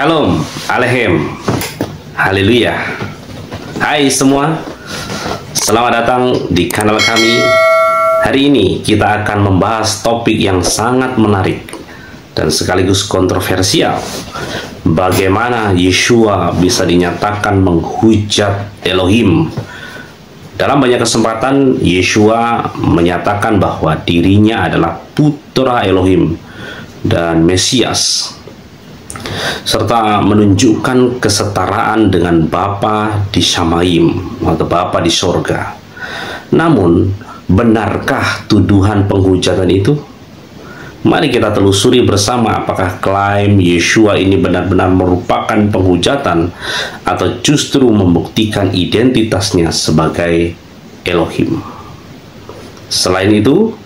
Shalom, Alehem, Haleluya. Hai semua, selamat datang di kanal kami. Hari ini kita akan membahas topik yang sangat menarik dan sekaligus kontroversial. Bagaimana Yeshua bisa dinyatakan menghujat Elohim. Dalam banyak kesempatan, Yeshua menyatakan bahwa dirinya adalah putra Elohim dan Mesias, serta menunjukkan kesetaraan dengan Bapa di Syamaim atau Bapa di sorga. Namun, benarkah tuduhan penghujatan itu? Mari kita telusuri bersama apakah klaim Yeshua ini benar-benar merupakan penghujatan atau justru membuktikan identitasnya sebagai Elohim. Selain itu,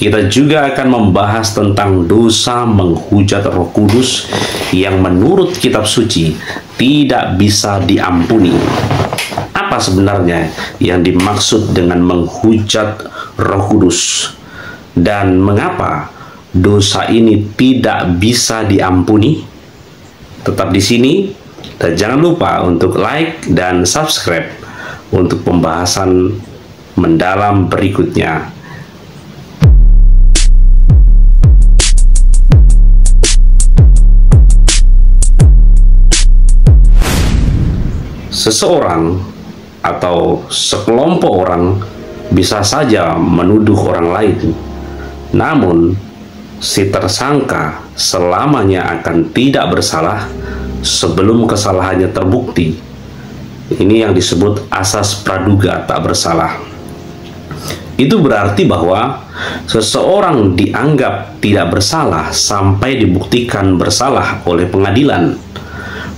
kita juga akan membahas tentang dosa menghujat Roh Kudus yang menurut kitab suci tidak bisa diampuni. Apa sebenarnya yang dimaksud dengan menghujat Roh Kudus? Dan mengapa dosa ini tidak bisa diampuni? Tetap di sini dan jangan lupa untuk like dan subscribe untuk pembahasan mendalam berikutnya. Seseorang atau sekelompok orang bisa saja menuduh orang lain, namun si tersangka selamanya akan tidak bersalah sebelum kesalahannya terbukti. Ini yang disebut asas praduga tak bersalah. Itu berarti bahwa seseorang dianggap tidak bersalah sampai dibuktikan bersalah oleh pengadilan.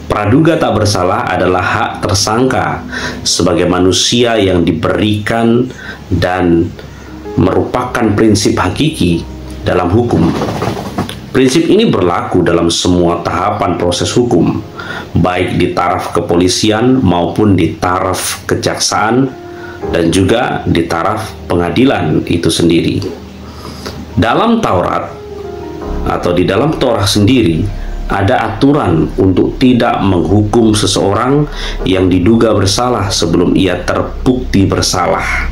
Praduga tak bersalah adalah hak tersangka sebagai manusia yang diberikan dan merupakan prinsip hakiki dalam hukum. Prinsip ini berlaku dalam semua tahapan proses hukum, baik di taraf kepolisian maupun di taraf kejaksaan dan juga di taraf pengadilan itu sendiri. Dalam Taurat atau di dalam Torah sendiri, ada aturan untuk tidak menghukum seseorang yang diduga bersalah sebelum ia terbukti bersalah.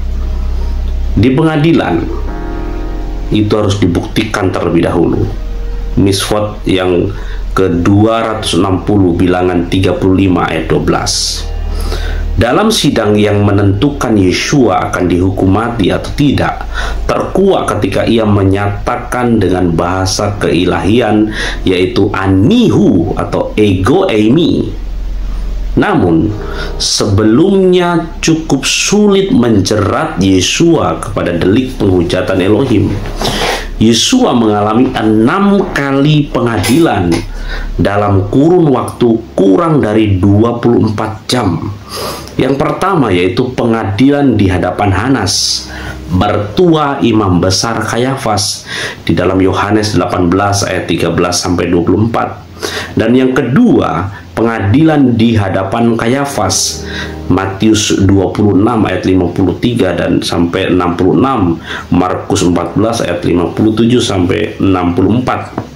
Di pengadilan, itu harus dibuktikan terlebih dahulu. Misfot yang ke-260 bilangan 35 ayat 12. Dalam sidang yang menentukan Yeshua akan dihukum mati atau tidak, terkuak ketika ia menyatakan dengan bahasa keilahian, yaitu anihu atau ego eimi. Namun, sebelumnya cukup sulit menjerat Yeshua kepada delik penghujatan Elohim. Yeshua mengalami 6 kali pengadilan dalam kurun waktu kurang dari 24 jam. Yang pertama yaitu pengadilan di hadapan Hanas, mertua imam besar Kayafas, di dalam Yohanes 18 ayat 13 sampai 24. Dan yang kedua, pengadilan di hadapan Kayafas, Matius 26 ayat 53 dan sampai 66, Markus 14 ayat 57 sampai 64.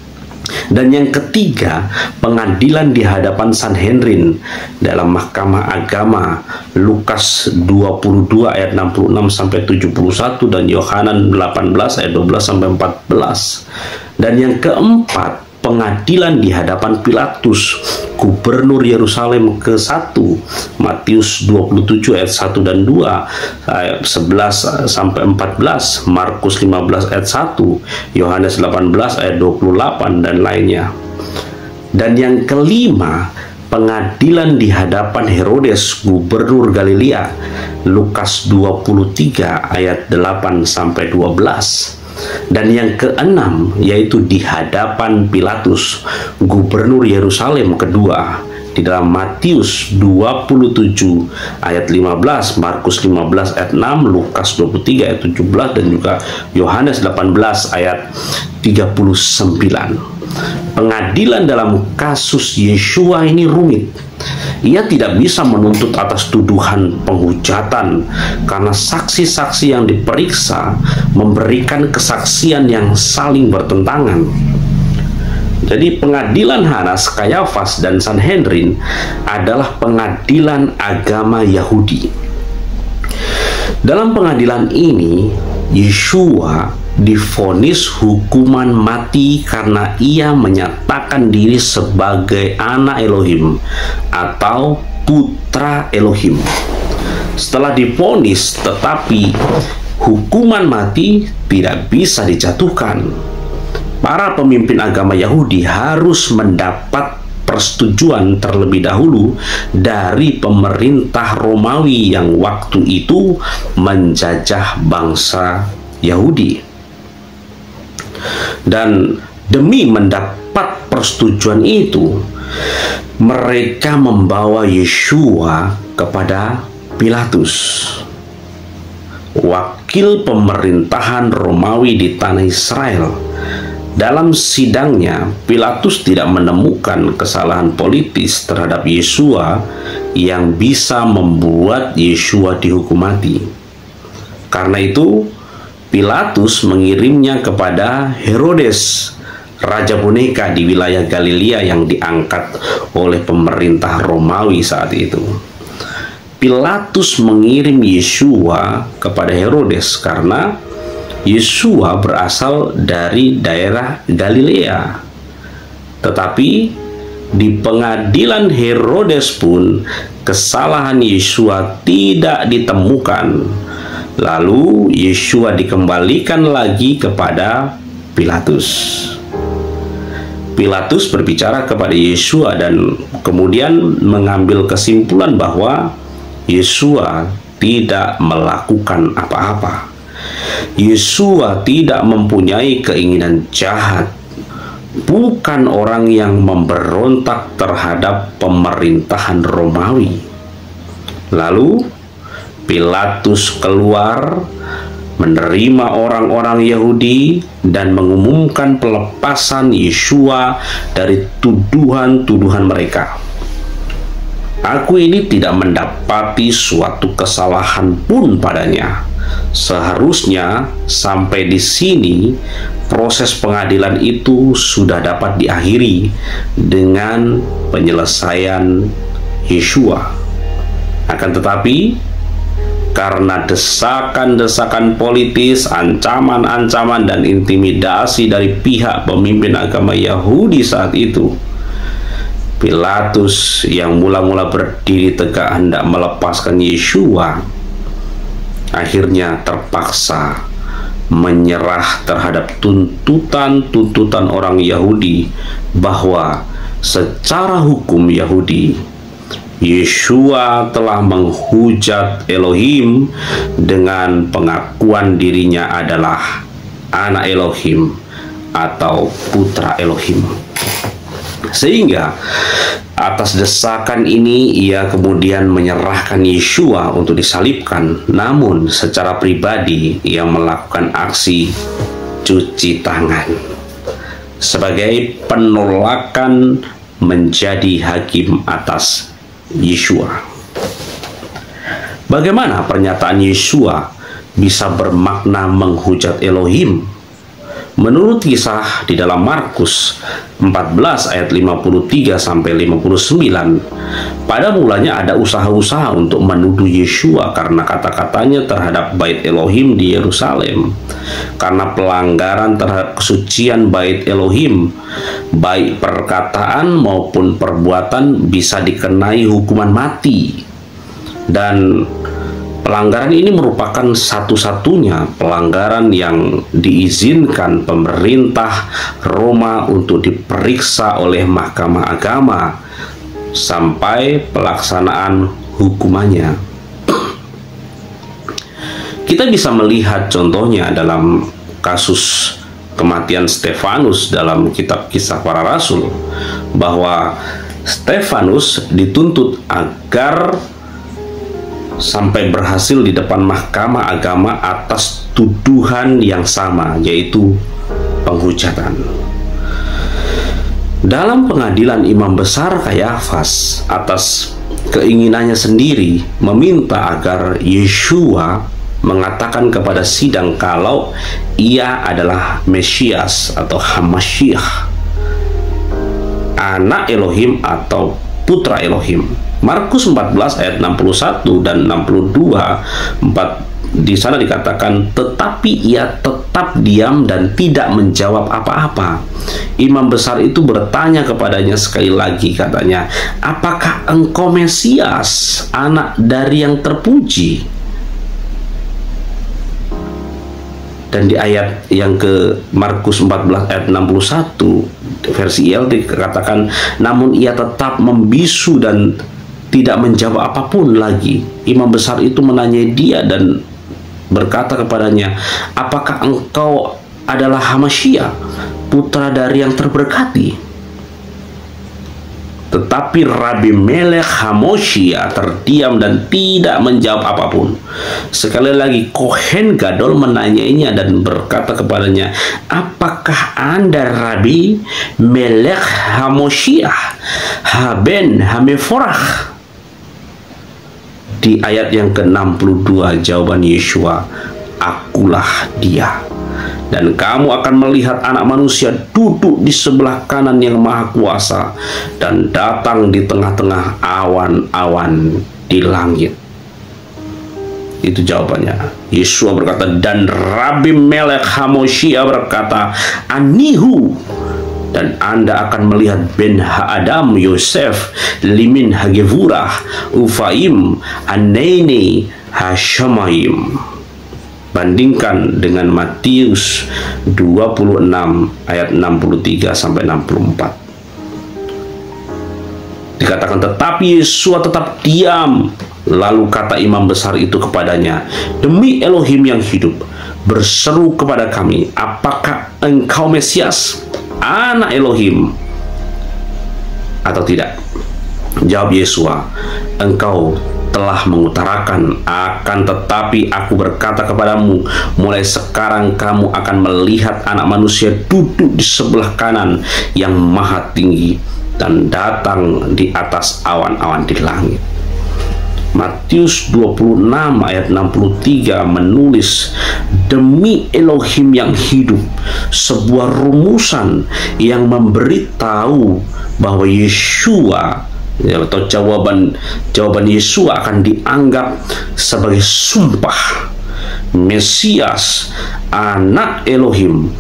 Dan yang ketiga, pengadilan di hadapan Sanhedrin dalam mahkamah agama, Lukas 22 ayat 66 sampai 71 dan Yohanan 18 ayat 12 sampai 14. Dan yang keempat, pengadilan di hadapan Pilatus, gubernur Yerusalem ke-1, Matius 27 ayat 1 dan 2, ayat 11 sampai 14, Markus 15 ayat 1, Yohanes 18 ayat 28 dan lainnya. Dan yang kelima, pengadilan di hadapan Herodes, gubernur Galilea, Lukas 23 ayat 8 sampai 12. Dan yang keenam yaitu di hadapan Pilatus, gubernur Yerusalem kedua, di dalam Matius 27 ayat 15, Markus 15 ayat 6, Lukas 23 ayat 17 dan juga Yohanes 18 ayat 39. Pengadilan dalam kasus Yeshua ini rumit. Ia tidak bisa menuntut atas tuduhan penghujatan karena saksi-saksi yang diperiksa memberikan kesaksian yang saling bertentangan. Jadi pengadilan Hanas, Kayafas, dan Sanhedrin adalah pengadilan agama Yahudi. Dalam pengadilan ini, Yeshua divonis hukuman mati karena ia menyatakan diri sebagai anak Elohim atau putra Elohim. Setelah divonis, tetapi hukuman mati tidak bisa dijatuhkan. Para pemimpin agama Yahudi harus mendapat persetujuan terlebih dahulu dari pemerintah Romawi yang waktu itu menjajah bangsa Yahudi. Dan demi mendapat persetujuan itu, mereka membawa Yeshua kepada Pilatus, wakil pemerintahan Romawi di tanah Israel. Dalam sidangnya, Pilatus tidak menemukan kesalahan politis terhadap Yeshua yang bisa membuat Yeshua dihukum mati. Karena itu, Pilatus mengirimnya kepada Herodes, raja boneka di wilayah Galilea yang diangkat oleh pemerintah Romawi saat itu. Pilatus mengirim Yeshua kepada Herodes karena Yeshua berasal dari daerah Galilea. Tetapi di pengadilan Herodes pun kesalahan Yeshua tidak ditemukan. Lalu Yeshua dikembalikan lagi kepada Pilatus. Pilatus berbicara kepada Yeshua dan kemudian mengambil kesimpulan bahwa Yeshua tidak melakukan apa-apa. Yeshua tidak mempunyai keinginan jahat, bukan orang yang memberontak terhadap pemerintahan Romawi. Lalu Pilatus keluar, menerima orang-orang Yahudi dan mengumumkan pelepasan Yeshua dari tuduhan-tuduhan mereka. Aku ini tidak mendapati suatu kesalahan pun padanya. Seharusnya sampai di sini proses pengadilan itu sudah dapat diakhiri dengan penyelesaian Yeshua. Akan tetapi karena desakan-desakan politis, ancaman-ancaman dan intimidasi dari pihak pemimpin agama Yahudi saat itu, Pilatus yang mula-mula berdiri tegak hendak melepaskan Yeshua akhirnya terpaksa menyerah terhadap tuntutan-tuntutan orang Yahudi bahwa secara hukum Yahudi Yeshua telah menghujat Elohim dengan pengakuan dirinya adalah anak Elohim atau putra Elohim. Sehingga atas desakan ini ia kemudian menyerahkan Yeshua untuk disalibkan. Namun secara pribadi ia melakukan aksi cuci tangan sebagai penolakan menjadi hakim atas Yeshua. Bagaimana pernyataan Yeshua bisa bermakna menghujat Elohim? Menurut kisah di dalam Markus 14 ayat 53 sampai 59, pada mulanya ada usaha-usaha untuk menuduh Yeshua karena kata-katanya terhadap bait Elohim di Yerusalem. Karena pelanggaran terhadap kesucian bait Elohim, baik perkataan maupun perbuatan bisa dikenai hukuman mati. Dan pelanggaran ini merupakan satu-satunya pelanggaran yang diizinkan pemerintah Roma untuk diperiksa oleh Mahkamah Agama sampai pelaksanaan hukumannya. Kita bisa melihat contohnya dalam kasus kematian Stefanus dalam kitab Kisah Para Rasul, bahwa Stefanus dituntut agar sampai berhasil di depan Mahkamah Agama atas tuduhan yang sama, yaitu penghujatan. Dalam pengadilan Imam Besar Kayafas atas keinginannya sendiri meminta agar Yeshua mengatakan kepada sidang kalau ia adalah Mesias atau Hamasyiah. anak Elohim atau putra Elohim. Markus 14 ayat 61 dan 62, di sana dikatakan, tetapi ia tetap diam dan tidak menjawab apa-apa. Imam besar itu bertanya kepadanya sekali lagi, katanya, apakah engkau Mesias, anak dari yang terpuji? Dan di ayat yang ke Markus 14 ayat 61 versi ILT dikatakan, namun ia tetap membisu dan tidak menjawab apapun lagi. Imam besar itu menanyai dia dan berkata kepadanya, apakah engkau adalah Hamasyiah, putra dari yang terberkati? Tetapi Rabi Melech Hamoshiah terdiam dan tidak menjawab apapun. Sekali lagi Kohen Gadol menanyainya dan berkata kepadanya, apakah Anda Rabi Melech Hamoshiah Haben Hameforach? Di ayat yang ke-62 jawaban Yeshua, akulah dia. Dan kamu akan melihat anak manusia duduk di sebelah kanan yang maha kuasa dan datang di tengah-tengah awan-awan di langit. Itu jawabannya. Yeshua berkata, dan Rabi Melech Hamoshiah berkata, Anihu. Dan Anda akan melihat Ben Ha'adam Yosef Limin Hagevurah Ufaim Aneini Hashamayim. Bandingkan dengan Matius 26 ayat 63 sampai 64. Dikatakan, tetapi Yesua tetap diam. Lalu kata imam besar itu kepadanya, demi Elohim yang hidup, berseru kepada kami, apakah engkau Mesias, anak Elohim, atau tidak? Jawab Yesua, engkau telah mengutarakan, akan tetapi aku berkata kepadamu, mulai sekarang kamu akan melihat anak manusia duduk di sebelah kanan yang maha tinggi dan datang di atas awan-awan di langit. Matius 26 ayat 63 menulis, demi Elohim yang hidup, sebuah rumusan yang memberitahu bahwa Yeshua atau jawaban Yesua akan dianggap sebagai sumpah Mesias, anak Elohim,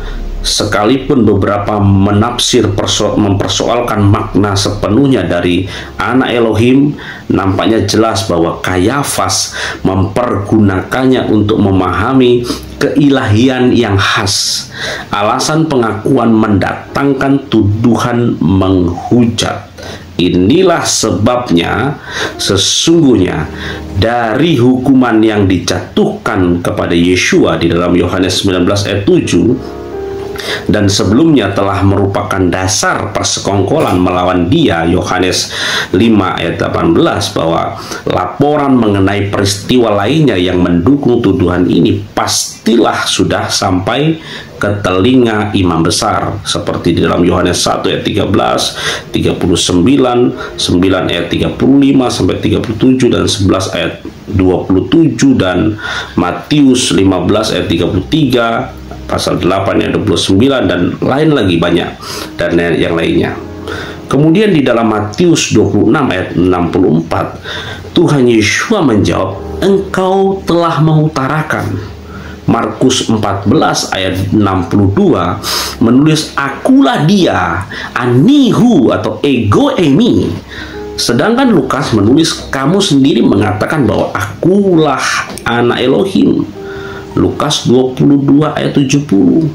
sekalipun beberapa menafsir mempersoalkan makna sepenuhnya dari anak Elohim. Nampaknya jelas bahwa Kayafas mempergunakannya untuk memahami keilahian yang khas. Alasan pengakuan mendatangkan tuduhan menghujat. Inilah sebabnya sesungguhnya dari hukuman yang dijatuhkan kepada Yeshua di dalam Yohanes 19 ayat 7 dan sebelumnya telah merupakan dasar persekongkolan melawan dia, Yohanes 5 ayat 18, bahwa laporan mengenai peristiwa lainnya yang mendukung tuduhan ini pastilah sudah sampai ke telinga imam besar, seperti di dalam Yohanes 1 ayat 13, 39, 9 ayat 35 sampai 37 dan 11 ayat 27 dan Matius 15 ayat 33, pasal 8 ayat 29 dan lain lagi banyak dan yang lainnya. Kemudian di dalam Matius 26 ayat 64 Tuhan Yeshua menjawab, engkau telah mengutarakan. Markus 14 ayat 62 menulis, akulah dia, anihu atau ego emi. Sedangkan Lukas menulis, kamu sendiri mengatakan bahwa akulah anak Elohim. Lukas 22 ayat 70.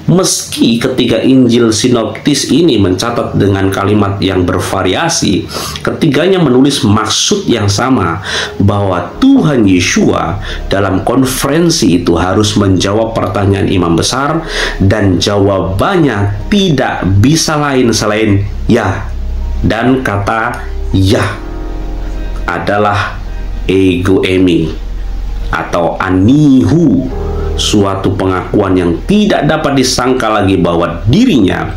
Meski ketiga Injil sinoptis ini mencatat dengan kalimat yang bervariasi, ketiganya menulis maksud yang sama, bahwa Tuhan Yeshua dalam konferensi itu harus menjawab pertanyaan imam besar, dan jawabannya tidak bisa lain selain ya, dan kata ya adalah ego emi atau anihu, suatu pengakuan yang tidak dapat disangka lagi bahwa dirinya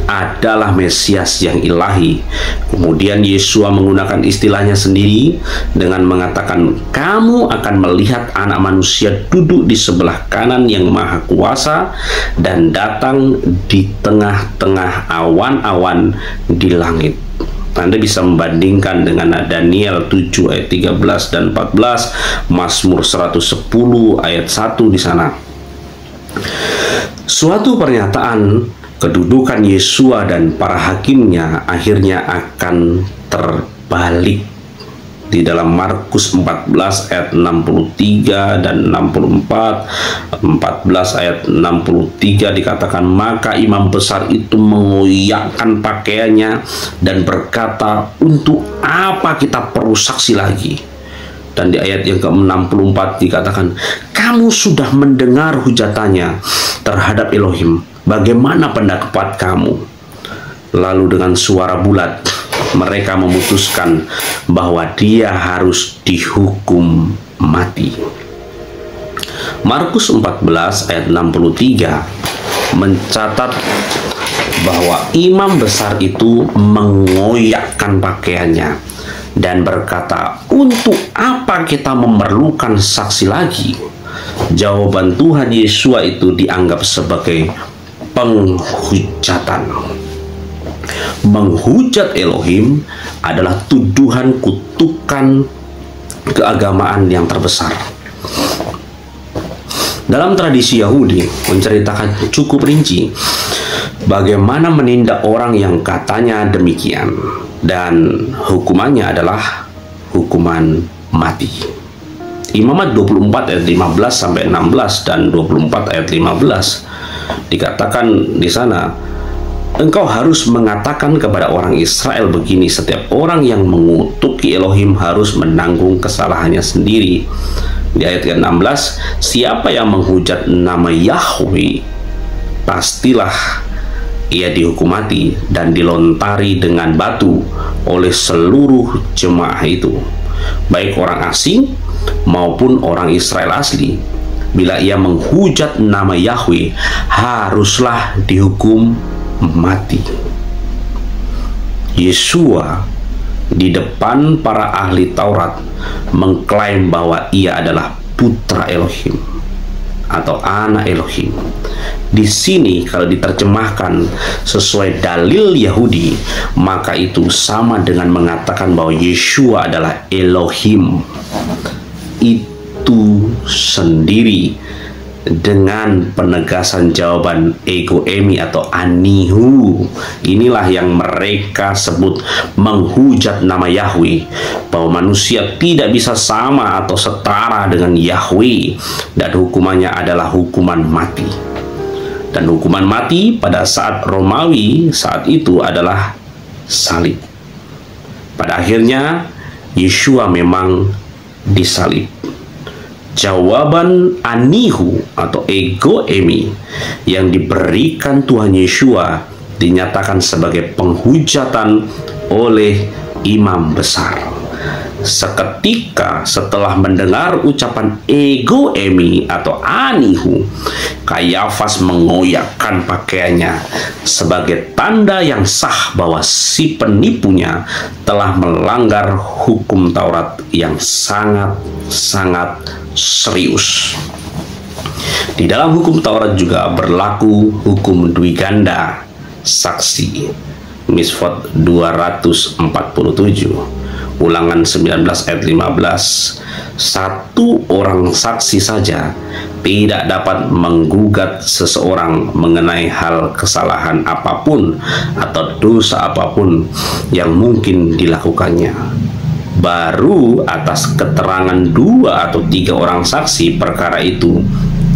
adalah Mesias yang ilahi. Kemudian Yesua menggunakan istilahnya sendiri dengan mengatakan, kamu akan melihat anak manusia duduk di sebelah kanan yang maha kuasa dan datang di tengah-tengah awan-awan di langit. Anda bisa membandingkan dengan Daniel 7 ayat 13 dan 14, Mazmur 110 ayat 1 di sana. Suatu pernyataan kedudukan Yesua dan para hakimnya akhirnya akan terbalik. Di dalam Markus 14 ayat 63 dan 64, 14 ayat 63 dikatakan, maka imam besar itu mengoyakkan pakaiannya dan berkata, untuk apa kita perlu saksi lagi? Dan di ayat yang ke-64 dikatakan, kamu sudah mendengar hujatannya terhadap Elohim, bagaimana pendapat kamu? Lalu dengan suara bulat mereka memutuskan bahwa dia harus dihukum mati. Markus 14 ayat 63 mencatat bahwa imam besar itu mengoyakkan pakaiannya dan berkata, untuk apa kita memerlukan saksi lagi? Jawaban Tuhan Yesus itu dianggap sebagai penghujatan. Menghujat Elohim adalah tuduhan kutukan keagamaan yang terbesar. Dalam tradisi Yahudi menceritakan cukup rinci bagaimana menindak orang yang katanya demikian, dan hukumannya adalah hukuman mati. Imamat 24 ayat 15 sampai 16 dan 24 ayat 15 dikatakan di sana, engkau harus mengatakan kepada orang Israel begini, setiap orang yang mengutuki Elohim harus menanggung kesalahannya sendiri. Di ayat ke-16, siapa yang menghujat nama Yahweh, pastilah ia dihukum mati dan dilontari dengan batu oleh seluruh jemaah itu, baik orang asing maupun orang Israel asli. Bila ia menghujat nama Yahweh, haruslah dihukum mati. Yesua di depan para ahli Taurat mengklaim bahwa ia adalah putra Elohim atau anak Elohim. Di sini kalau diterjemahkan sesuai dalil Yahudi, maka itu sama dengan mengatakan bahwa Yesua adalah Elohim itu sendiri, dengan penegasan jawaban ego emi atau anihu. Inilah yang mereka sebut menghujat nama Yahweh, bahwa manusia tidak bisa sama atau setara dengan Yahweh, dan hukumannya adalah hukuman mati. Dan hukuman mati pada saat Romawi saat itu adalah salib. Pada akhirnya Yesua memang disalib. Jawaban anihu atau ego emi yang diberikan Tuhan Yesua dinyatakan sebagai penghujatan oleh imam besar. Seketika setelah mendengar ucapan ego emi atau anihu, Kayafas mengoyakkan pakaiannya sebagai tanda yang sah bahwa si penipunya telah melanggar hukum Taurat yang sangat serius. Di dalam hukum Taurat juga berlaku hukum dui ganda saksi. Misfot 247, Ulangan 19 ayat 15. Satu orang saksi saja tidak dapat menggugat seseorang mengenai hal kesalahan apapun atau dosa apapun yang mungkin dilakukannya. Baru atas keterangan 2 atau 3 orang saksi perkara itu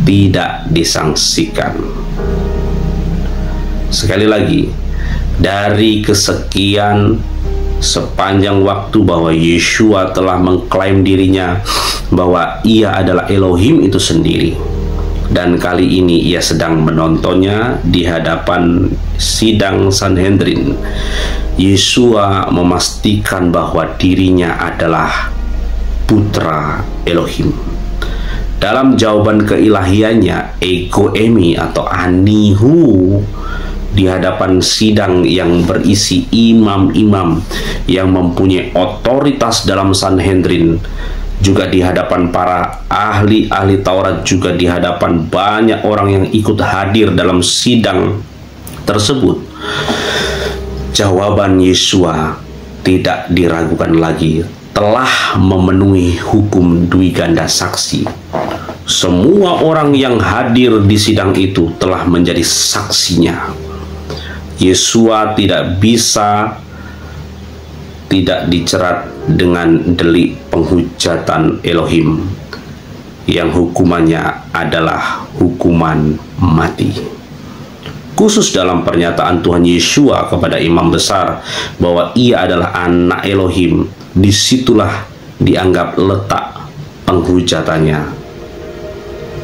tidak disangsikan. Sekali lagi, dari kesekian sepanjang waktu bahwa Yesua telah mengklaim dirinya bahwa ia adalah Elohim itu sendiri, dan kali ini ia sedang menontonnya di hadapan sidang Sanhedrin, Yesua memastikan bahwa dirinya adalah putra Elohim. Dalam jawaban keilahiannya, ego emi atau anihu di hadapan sidang yang berisi imam-imam yang mempunyai otoritas dalam Sanhedrin, juga di hadapan para ahli-ahli Taurat, juga di hadapan banyak orang yang ikut hadir dalam sidang tersebut, jawaban Yesua tidak diragukan lagi, telah memenuhi hukum dui ganda saksi. Semua orang yang hadir di sidang itu telah menjadi saksinya. Yesua tidak bisa tidak dicerat dengan delik penghujatan Elohim, yang hukumannya adalah hukuman mati. Khusus dalam pernyataan Tuhan Yesua kepada imam besar bahwa ia adalah anak Elohim, disitulah dianggap letak penghujatannya.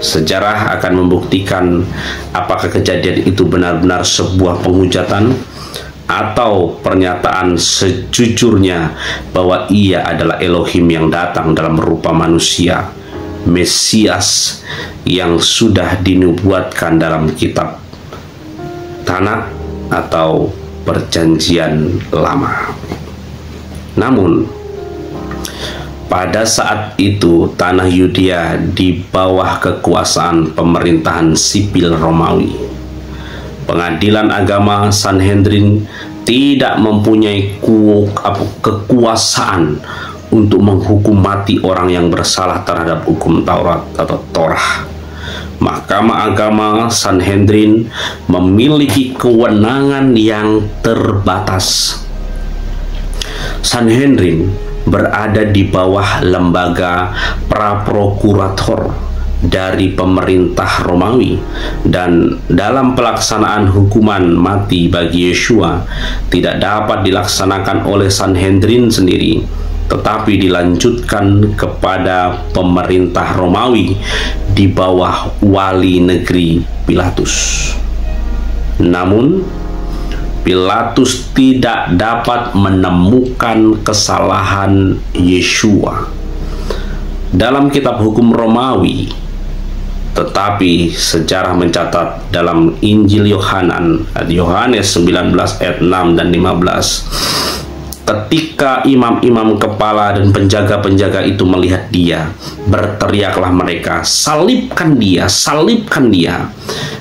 Sejarah akan membuktikan apakah kejadian itu benar-benar sebuah penghujatan atau pernyataan sejujurnya bahwa ia adalah Elohim yang datang dalam rupa manusia, Mesias yang sudah dinubuatkan dalam kitab Tanakh atau Perjanjian Lama. Namun pada saat itu tanah Yudea di bawah kekuasaan pemerintahan sipil Romawi. Pengadilan agama Sanhedrin tidak mempunyai kekuasaan untuk menghukum mati orang yang bersalah terhadap hukum Taurat atau Torah. Mahkamah agama Sanhedrin memiliki kewenangan yang terbatas. Sanhedrin berada di bawah lembaga praprokurator dari pemerintah Romawi, dan dalam pelaksanaan hukuman mati bagi Yesua tidak dapat dilaksanakan oleh Sanhedrin sendiri, tetapi dilanjutkan kepada pemerintah Romawi di bawah wali negeri Pilatus. Namun Pilatus tidak dapat menemukan kesalahan Yesua dalam kitab hukum Romawi, tetapi sejarah mencatat dalam Injil Yohanes 19 ayat 6 dan 15, ketika imam-imam kepala dan penjaga-penjaga itu melihat dia, berteriaklah mereka, "Salibkan dia, salibkan dia!"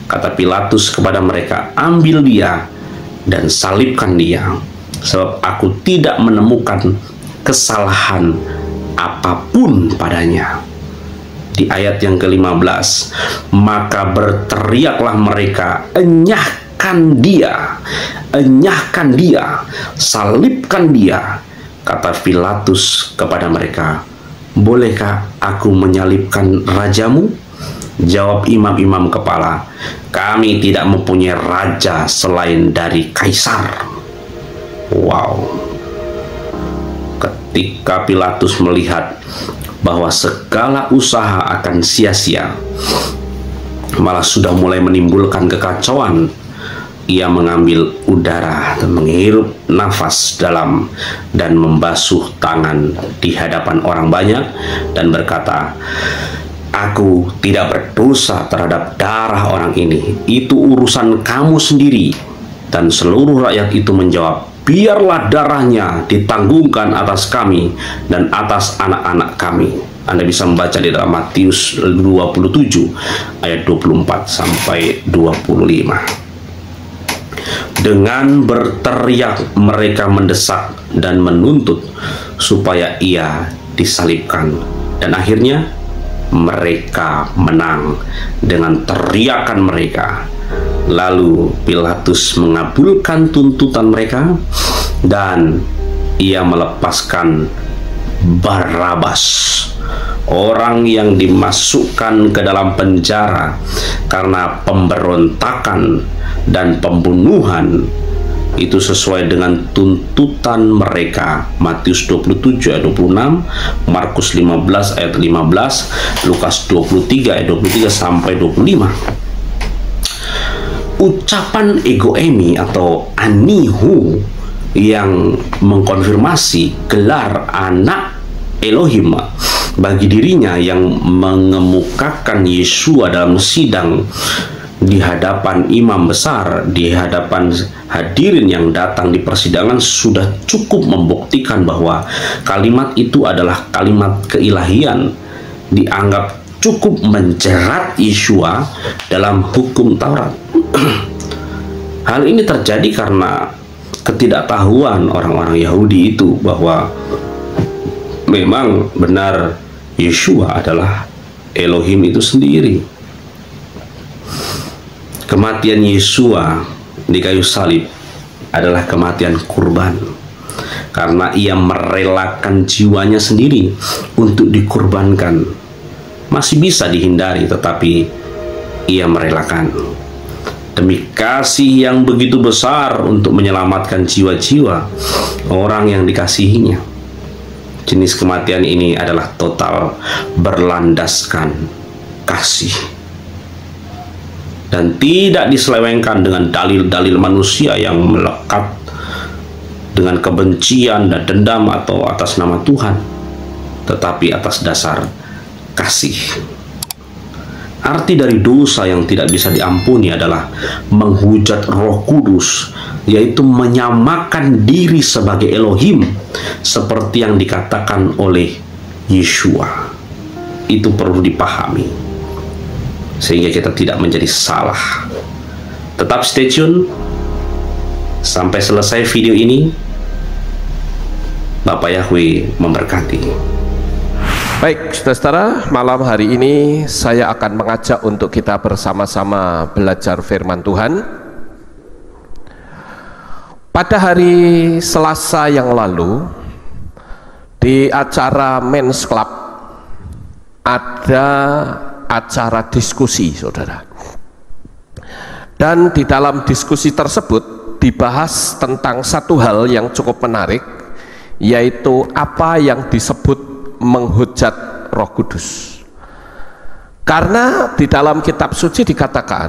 Kata Pilatus kepada mereka, "Ambil dia dan salibkan dia, sebab aku tidak menemukan kesalahan apapun padanya." Di ayat yang ke-15, maka berteriaklah mereka, "Enyahkan dia, enyahkan dia, salibkan dia." Kata Pilatus kepada mereka, "Bolehkah aku menyalibkan rajamu?" Jawab imam-imam kepala, "Kami tidak mempunyai raja selain dari Kaisar." Wow. Ketika Pilatus melihat bahwa segala usaha akan sia-sia, malah sudah mulai menimbulkan kekacauan, ia mengambil udara dan menghirup nafas dalam dan membasuh tangan di hadapan orang banyak dan berkata, "Aku tidak berdosa terhadap darah orang ini. Itu urusan kamu sendiri." Dan seluruh rakyat itu menjawab, "Biarlah darahnya ditanggungkan atas kami dan atas anak-anak kami." Anda bisa membaca di dalam Matius 27 ayat 24 sampai 25. Dengan berteriak mereka mendesak dan menuntut supaya ia disalibkan, dan akhirnya mereka menang dengan teriakan mereka. Lalu Pilatus mengabulkan tuntutan mereka dan ia melepaskan Barabas, orang yang dimasukkan ke dalam penjara karena pemberontakan dan pembunuhan. Itu sesuai dengan tuntutan mereka. Matius 27 ayat 26, Markus 15 ayat 15, Lukas 23 ayat 23 sampai 25. Ucapan ego eimi atau anihu yang mengkonfirmasi gelar anak Elohim bagi dirinya yang mengemukakan Yesua dalam sidang di hadapan imam besar, di hadapan hadirin yang datang di persidangan sudah cukup membuktikan bahwa kalimat itu adalah kalimat keilahian, dianggap cukup menjerat Yeshua dalam hukum Taurat. Hal ini terjadi karena ketidaktahuan orang-orang Yahudi itu bahwa memang benar Yeshua adalah Elohim itu sendiri. Kematian Yeshua di kayu salib adalah kematian kurban, karena ia merelakan jiwanya sendiri untuk dikurbankan. Masih bisa dihindari, tetapi ia merelakan demi kasih yang begitu besar untuk menyelamatkan jiwa-jiwa orang yang dikasihinya. Jenis kematian ini adalah total berlandaskan kasih dan tidak diselewengkan dengan dalil-dalil manusia yang melekat dengan kebencian dan dendam atau atas nama Tuhan, tetapi atas dasar kasih. Arti dari dosa yang tidak bisa diampuni adalah menghujat Roh Kudus, yaitu menyamakan diri sebagai Elohim seperti yang dikatakan oleh Yeshua. Itu perlu dipahami sehingga kita tidak menjadi salah. Tetap stay tune sampai selesai video ini. Bapak Yahweh memberkati. Baik, saudara-saudara, malam hari ini saya akan mengajak untuk kita bersama-sama belajar firman Tuhan. Pada hari Selasa yang lalu, di acara Men's Club ada acara diskusi, saudara. Dan di dalam diskusi tersebut dibahas tentang satu hal yang cukup menarik, yaitu apa yang disebut menghujat Roh Kudus. Karena di dalam kitab suci dikatakan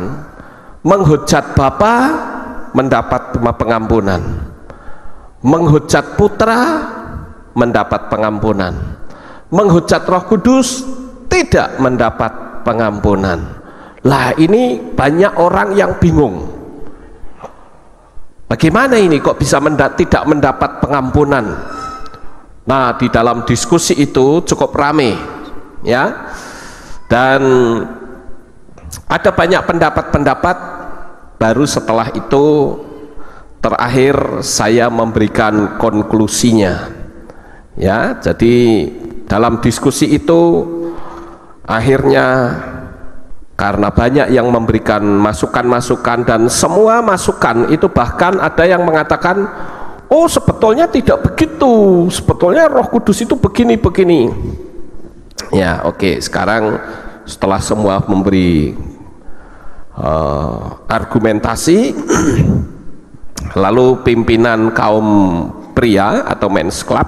menghujat Bapa mendapat pengampunan, menghujat Putra mendapat pengampunan, menghujat Roh Kudus tidak mendapat pengampunan. Lah, ini banyak orang yang bingung. Bagaimana ini kok bisa tidak mendapat pengampunan? Nah, di dalam diskusi itu cukup ramai, ya. Dan ada banyak pendapat-pendapat. Baru setelah itu terakhir saya memberikan konklusinya. Ya, jadi dalam diskusi itu akhirnya karena banyak yang memberikan masukan-masukan, dan semua masukan itu bahkan ada yang mengatakan, oh sebetulnya tidak begitu, sebetulnya Roh Kudus itu begini-begini. Ya, oke, sekarang setelah semua memberi argumentasi, lalu pimpinan kaum pria atau Men's Club,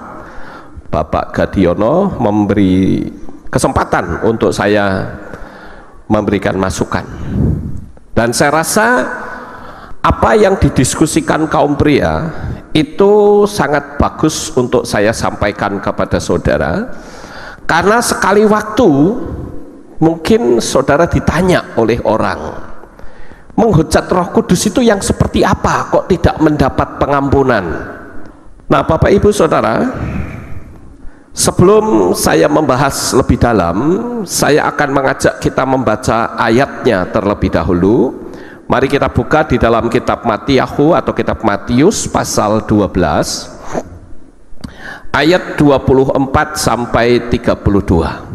Bapak Gadiono, memberi kesempatan untuk saya memberikan masukan. Dan saya rasa apa yang didiskusikan kaum pria itu sangat bagus untuk saya sampaikan kepada saudara, karena sekali waktu mungkin saudara ditanya oleh orang, menghujat Roh Kudus itu yang seperti apa kok tidak mendapat pengampunan. Nah, Bapak Ibu Saudara, sebelum saya membahas lebih dalam, saya akan mengajak kita membaca ayatnya terlebih dahulu. Mari kita buka di dalam kitab Matiyahu atau kitab Matius pasal 12 ayat 24 sampai 32.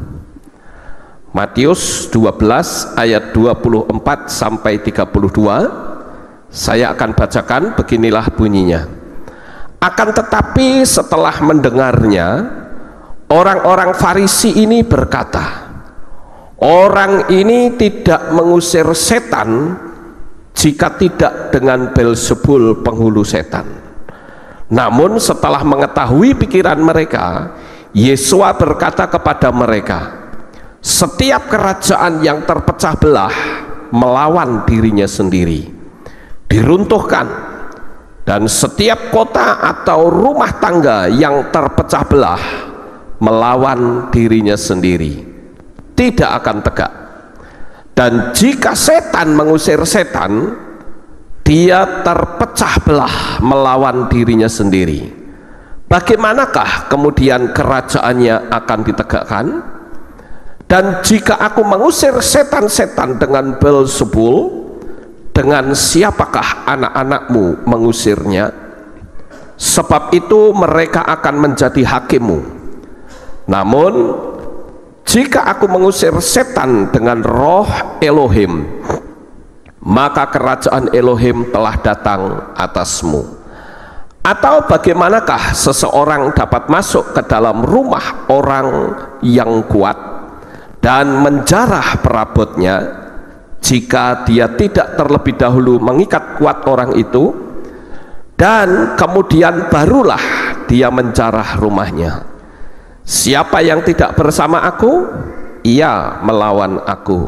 Matius 12 ayat 24 sampai 32. Saya akan bacakan, beginilah bunyinya. Akan tetapi setelah mendengarnya, orang-orang Farisi ini berkata, orang ini tidak mengusir setan jika tidak dengan Beelzebul penghulu setan. Namun setelah mengetahui pikiran mereka, Yesua berkata kepada mereka, setiap kerajaan yang terpecah belah melawan dirinya sendiri diruntuhkan, dan setiap kota atau rumah tangga yang terpecah belah melawan dirinya sendiri tidak akan tegak. Dan jika setan mengusir setan, dia terpecah belah melawan dirinya sendiri. Bagaimanakah kemudian kerajaannya akan ditegakkan? Dan jika aku mengusir setan-setan dengan Beelzebul, dengan siapakah anak-anakmu mengusirnya? Sebab itu mereka akan menjadi hakimmu. Namun jika aku mengusir setan dengan roh Elohim, maka kerajaan Elohim telah datang atasmu. Atau bagaimanakah seseorang dapat masuk ke dalam rumah orang yang kuat dan menjarah perabotnya, jika dia tidak terlebih dahulu mengikat kuat orang itu, dan kemudian barulah dia menjarah rumahnya? Siapa yang tidak bersama aku, ia melawan aku,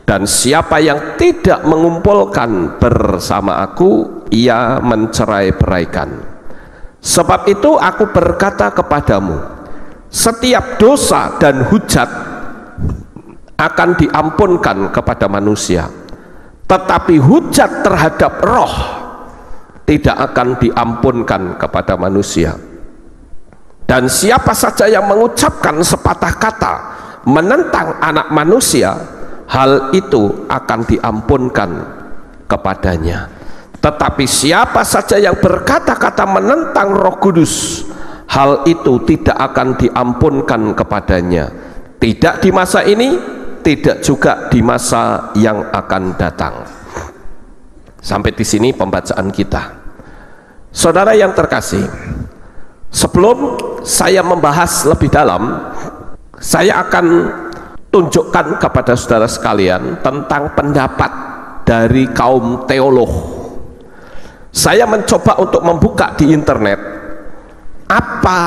dan siapa yang tidak mengumpulkan bersama aku, ia mencerai-beraikan. Sebab itu aku berkata kepadamu, setiap dosa dan hujat akan diampunkan kepada manusia, tetapi hujat terhadap roh tidak akan diampunkan kepada manusia. Dan siapa saja yang mengucapkan sepatah kata menentang anak manusia, hal itu akan diampunkan kepadanya. Tetapi siapa saja yang berkata-kata menentang Roh Kudus, hal itu tidak akan diampunkan kepadanya, tidak di masa ini, tidak juga di masa yang akan datang. Sampai di sini pembacaan kita. Saudara yang terkasih, sebelum saya membahas lebih dalam, saya akan tunjukkan kepada saudara sekalian tentang pendapat dari kaum teolog. Saya mencoba untuk membuka di internet apa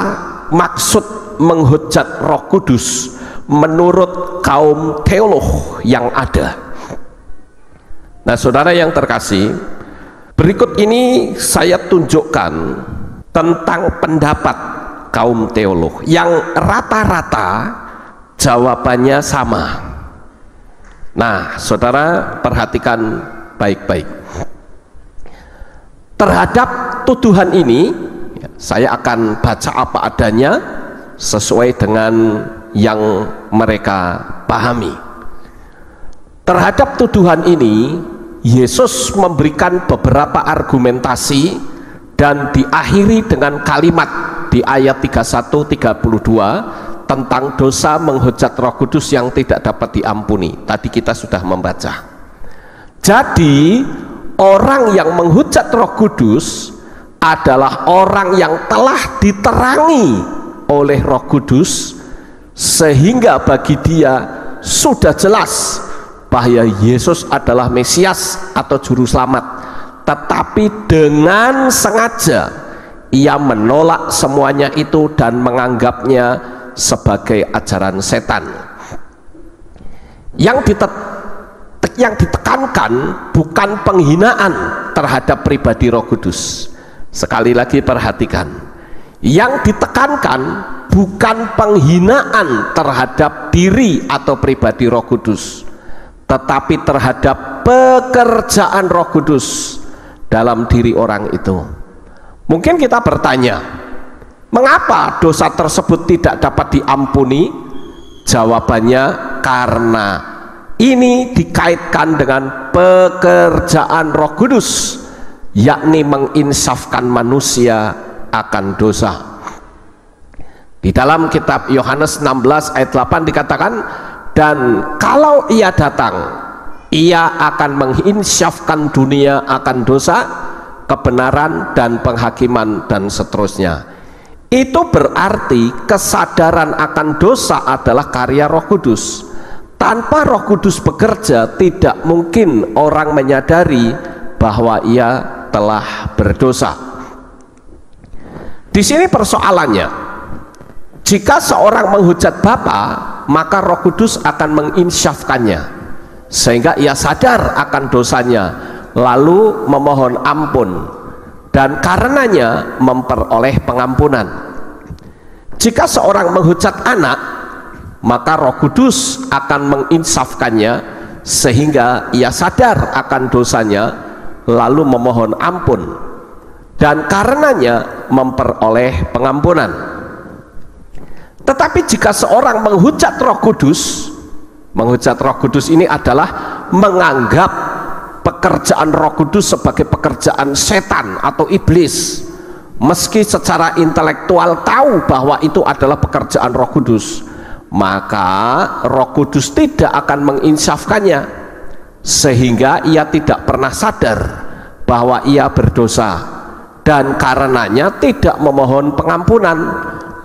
maksud menghujat Roh Kudus menurut kaum teolog yang ada. Nah, saudara yang terkasih, berikut ini saya tunjukkan tentang pendapat kaum teolog yang rata-rata jawabannya sama. Nah, saudara perhatikan baik-baik. Terhadap tuduhan ini saya akan baca apa adanya sesuai dengan yang mereka pahami. Terhadap tuduhan ini, Yesus memberikan beberapa argumentasi dan diakhiri dengan kalimat di ayat 31-32 tentang dosa menghujat Roh Kudus yang tidak dapat diampuni. Tadi kita sudah membaca. Jadi orang yang menghujat Roh Kudus adalah orang yang telah diterangi oleh Roh Kudus, sehingga bagi dia sudah jelas bahwa Yesus adalah Mesias atau Juru Selamat, tetapi dengan sengaja ia menolak semuanya itu dan menganggapnya sebagai ajaran setan. Yang ditekankan bukan penghinaan terhadap pribadi Roh Kudus. Sekali lagi perhatikan, yang ditekankan bukan penghinaan terhadap diri atau pribadi Roh Kudus, tetapi terhadap pekerjaan Roh Kudus dalam diri orang itu. Mungkin kita bertanya, mengapa dosa tersebut tidak dapat diampuni? Jawabannya karena ini dikaitkan dengan pekerjaan Roh Kudus, yakni menginsafkan manusia akan dosa. Di dalam kitab Yohanes 16 ayat 8 dikatakan, dan kalau ia datang, ia akan menginsafkan dunia akan dosa, kebenaran dan penghakiman dan seterusnya. Itu berarti kesadaran akan dosa adalah karya Roh Kudus. Tanpa Roh Kudus bekerja, tidak mungkin orang menyadari bahwa ia telah berdosa. Di sini persoalannya, jika seorang menghujat Bapa, maka Roh Kudus akan menginsyafkannya sehingga ia sadar akan dosanya, lalu memohon ampun dan karenanya memperoleh pengampunan. Jika seorang menghujat anak, maka Roh Kudus akan menginsafkannya sehingga ia sadar akan dosanya lalu memohon ampun dan karenanya memperoleh pengampunan. Tetapi jika seorang menghujat Roh Kudus, menghujat Roh Kudus ini adalah menganggap pekerjaan Roh Kudus sebagai pekerjaan setan atau iblis, meski secara intelektual tahu bahwa itu adalah pekerjaan Roh Kudus, maka Roh Kudus tidak akan menginsafkannya, sehingga ia tidak pernah sadar bahwa ia berdosa dan karenanya tidak memohon pengampunan,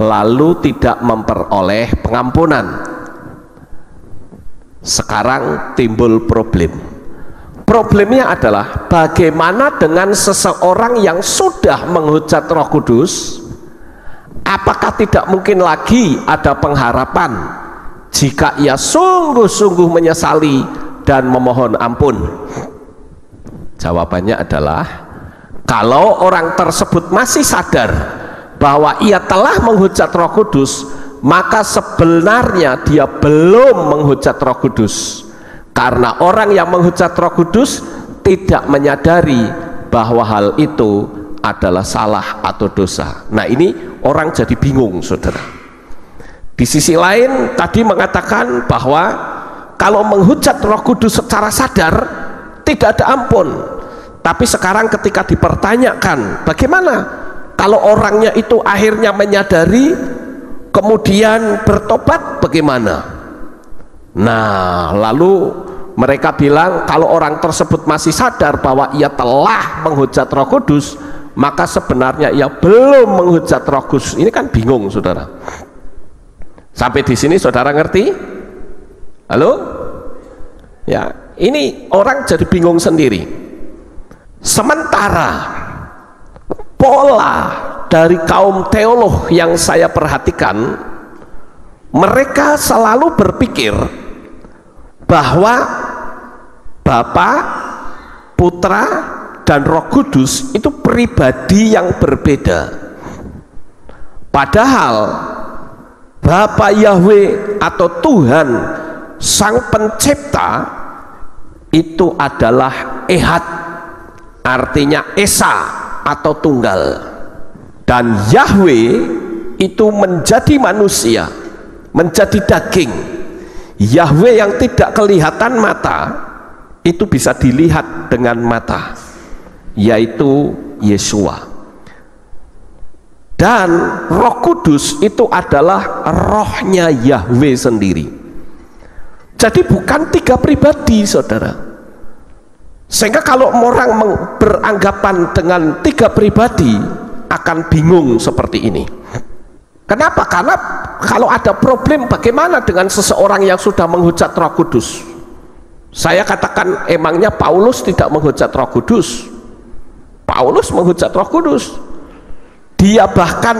lalu tidak memperoleh pengampunan. Sekarang timbul problemnya adalah bagaimana dengan seseorang yang sudah menghujat Roh Kudus. Apakah tidak mungkin lagi ada pengharapan jika ia sungguh-sungguh menyesali dan memohon ampun? Jawabannya adalah, kalau orang tersebut masih sadar bahwa ia telah menghujat Roh Kudus, maka sebenarnya dia belum menghujat Roh Kudus, karena orang yang menghujat Roh Kudus tidak menyadari bahwa hal itu adalah salah atau dosa. Nah, ini orang jadi bingung, saudara. Di sisi lain tadi mengatakan bahwa kalau menghujat Roh Kudus secara sadar tidak ada ampun. Tapi sekarang ketika dipertanyakan bagaimana kalau orangnya itu akhirnya menyadari kemudian bertobat, bagaimana? Nah, lalu mereka bilang kalau orang tersebut masih sadar bahwa ia telah menghujat Roh Kudus, maka sebenarnya ia belum menghujat Roh Kudus. Ini kan bingung, saudara. Sampai di sini saudara ngerti? Halo? Ya, ini orang jadi bingung sendiri. Sementara pola dari kaum teolog yang saya perhatikan, mereka selalu berpikir bahwa Bapa, Putra, dan Roh Kudus itu pribadi yang berbeda. Padahal Bapa Yahweh atau Tuhan Sang Pencipta itu adalah Ehad, artinya Esa atau tunggal, dan Yahweh itu menjadi manusia, menjadi daging. Yahweh yang tidak kelihatan mata itu bisa dilihat dengan mata, yaitu Yesua. Dan Roh Kudus itu adalah rohnya Yahweh sendiri. Jadi bukan tiga pribadi, saudara. Sehingga kalau orang beranggapan dengan tiga pribadi akan bingung seperti ini. Kenapa? Karena kalau ada problem, bagaimana dengan seseorang yang sudah menghujat Roh Kudus? Saya katakan, emangnya Paulus tidak menghujat Roh Kudus? Paulus menghujat Roh Kudus. Dia bahkan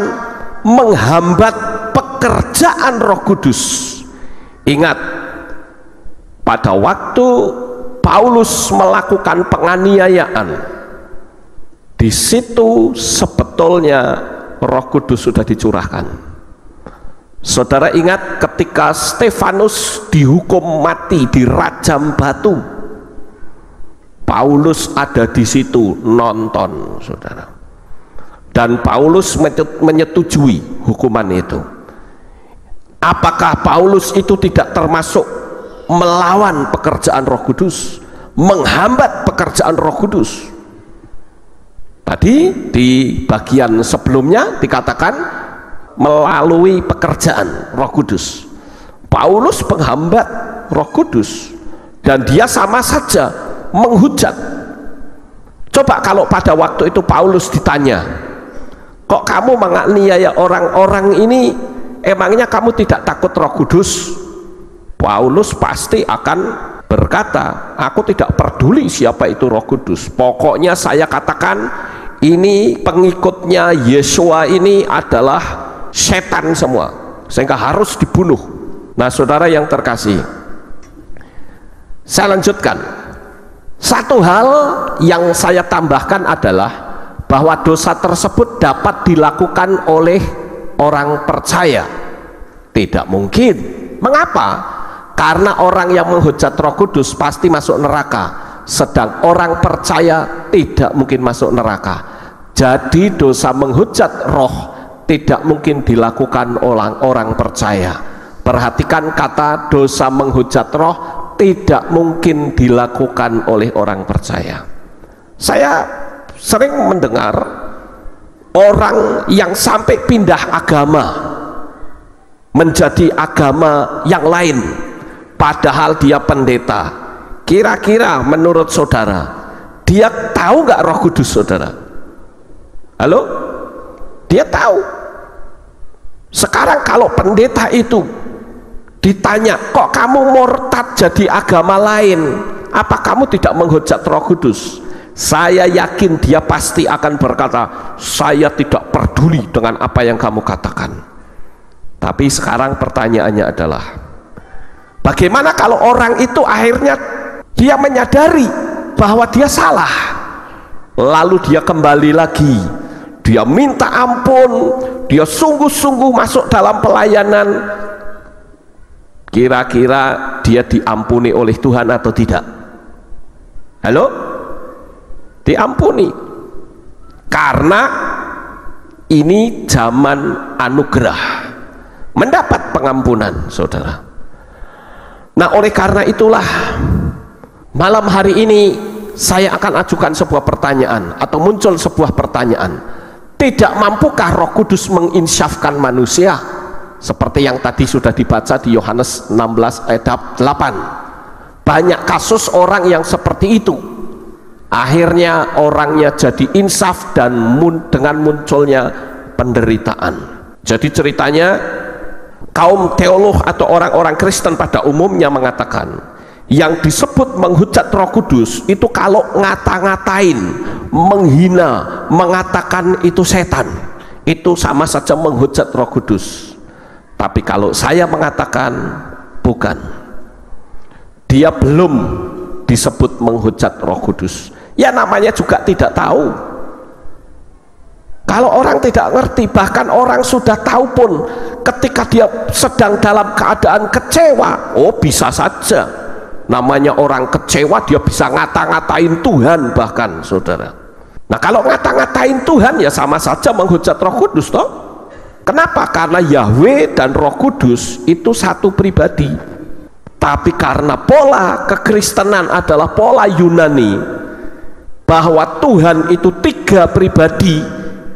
menghambat pekerjaan Roh Kudus. Ingat, pada waktu Paulus melakukan penganiayaan, di situ sebetulnya Roh Kudus sudah dicurahkan. Saudara ingat ketika Stefanus dihukum mati, dirajam batu, Paulus ada di situ nonton, saudara. Dan Paulus menyetujui hukuman itu. Apakah Paulus itu tidak termasuk melawan pekerjaan Roh Kudus, menghambat pekerjaan Roh Kudus? Tadi di bagian sebelumnya dikatakan melalui pekerjaan Roh Kudus. Paulus menghambat Roh Kudus dan dia sama saja menghujat. Coba kalau pada waktu itu Paulus ditanya, kok kamu menganiaya orang-orang ini, emangnya kamu tidak takut Roh Kudus? Paulus pasti akan berkata, aku tidak peduli siapa itu Roh Kudus, pokoknya saya katakan ini pengikutnya Yesua ini adalah setan semua, sehingga harus dibunuh. Nah, saudara yang terkasih, saya lanjutkan. Satu hal yang saya tambahkan adalah bahwa dosa tersebut dapat dilakukan oleh orang percaya. Tidak mungkin. Mengapa? Karena orang yang menghujat Roh Kudus pasti masuk neraka, sedang orang percaya tidak mungkin masuk neraka. Jadi dosa menghujat roh tidak mungkin dilakukan orang percaya. Perhatikan kata dosa menghujat roh tidak mungkin dilakukan oleh orang percaya. Saya sering mendengar orang yang sampai pindah agama menjadi agama yang lain, padahal dia pendeta. Kira-kira menurut saudara, dia tahu nggak Roh Kudus, saudara? Halo? Dia tahu. Sekarang kalau pendeta itu ditanya, kok kamu murtad jadi agama lain, apa kamu tidak menghujat Roh Kudus? Saya yakin dia pasti akan berkata, saya tidak peduli dengan apa yang kamu katakan. Tapi sekarang pertanyaannya adalah, bagaimana kalau orang itu akhirnya dia menyadari bahwa dia salah, lalu dia kembali lagi, dia minta ampun, dia sungguh-sungguh masuk dalam pelayanan, kira-kira dia diampuni oleh Tuhan atau tidak? Halo? Diampuni, karena ini zaman anugerah, mendapat pengampunan, saudara. Nah, oleh karena itulah malam hari ini saya akan ajukan sebuah pertanyaan, atau muncul sebuah pertanyaan. Tidak mampukah Roh Kudus menginsyafkan manusia? Seperti yang tadi sudah dibaca di Yohanes 16 ayat 8. Banyak kasus orang yang seperti itu, akhirnya orangnya jadi insaf dan dengan munculnya penderitaan. Jadi ceritanya, kaum teolog atau orang-orang Kristen pada umumnya mengatakan, yang disebut menghujat Roh Kudus itu kalau ngata-ngatain, menghina, mengatakan itu setan, itu sama saja menghujat Roh Kudus. Tapi kalau saya mengatakan bukan, dia belum disebut menghujat Roh Kudus. Ya namanya juga tidak tahu. Kalau orang tidak ngerti, bahkan orang sudah tahu pun, ketika dia sedang dalam keadaan kecewa, oh bisa saja, namanya orang kecewa dia bisa ngata-ngatain Tuhan bahkan, saudara. Nah kalau ngata-ngatain Tuhan ya sama saja menghujat Roh Kudus toh. Kenapa? Karena Yahweh dan Roh Kudus itu satu pribadi. Tapi karena pola kekristenan adalah pola Yunani, bahwa Tuhan itu tiga pribadi,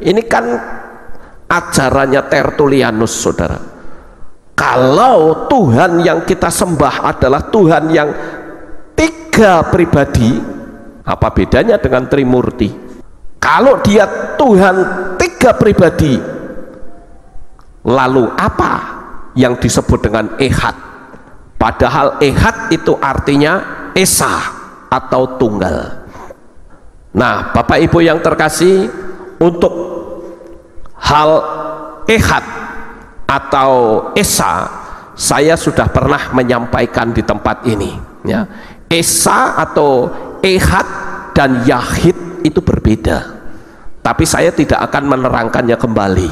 ini kan ajarannya Tertullianus, saudara. Kalau Tuhan yang kita sembah adalah Tuhan yang tiga pribadi, apa bedanya dengan Trimurti? Kalau dia Tuhan tiga pribadi, lalu apa yang disebut dengan Ehad? Padahal Ehad itu artinya Esa atau tunggal. Nah, Bapak Ibu yang terkasih, untuk hal Ehad atau Esa saya sudah pernah menyampaikan di tempat ini, ya. Esa atau Ehad dan Yahid itu berbeda, tapi saya tidak akan menerangkannya kembali,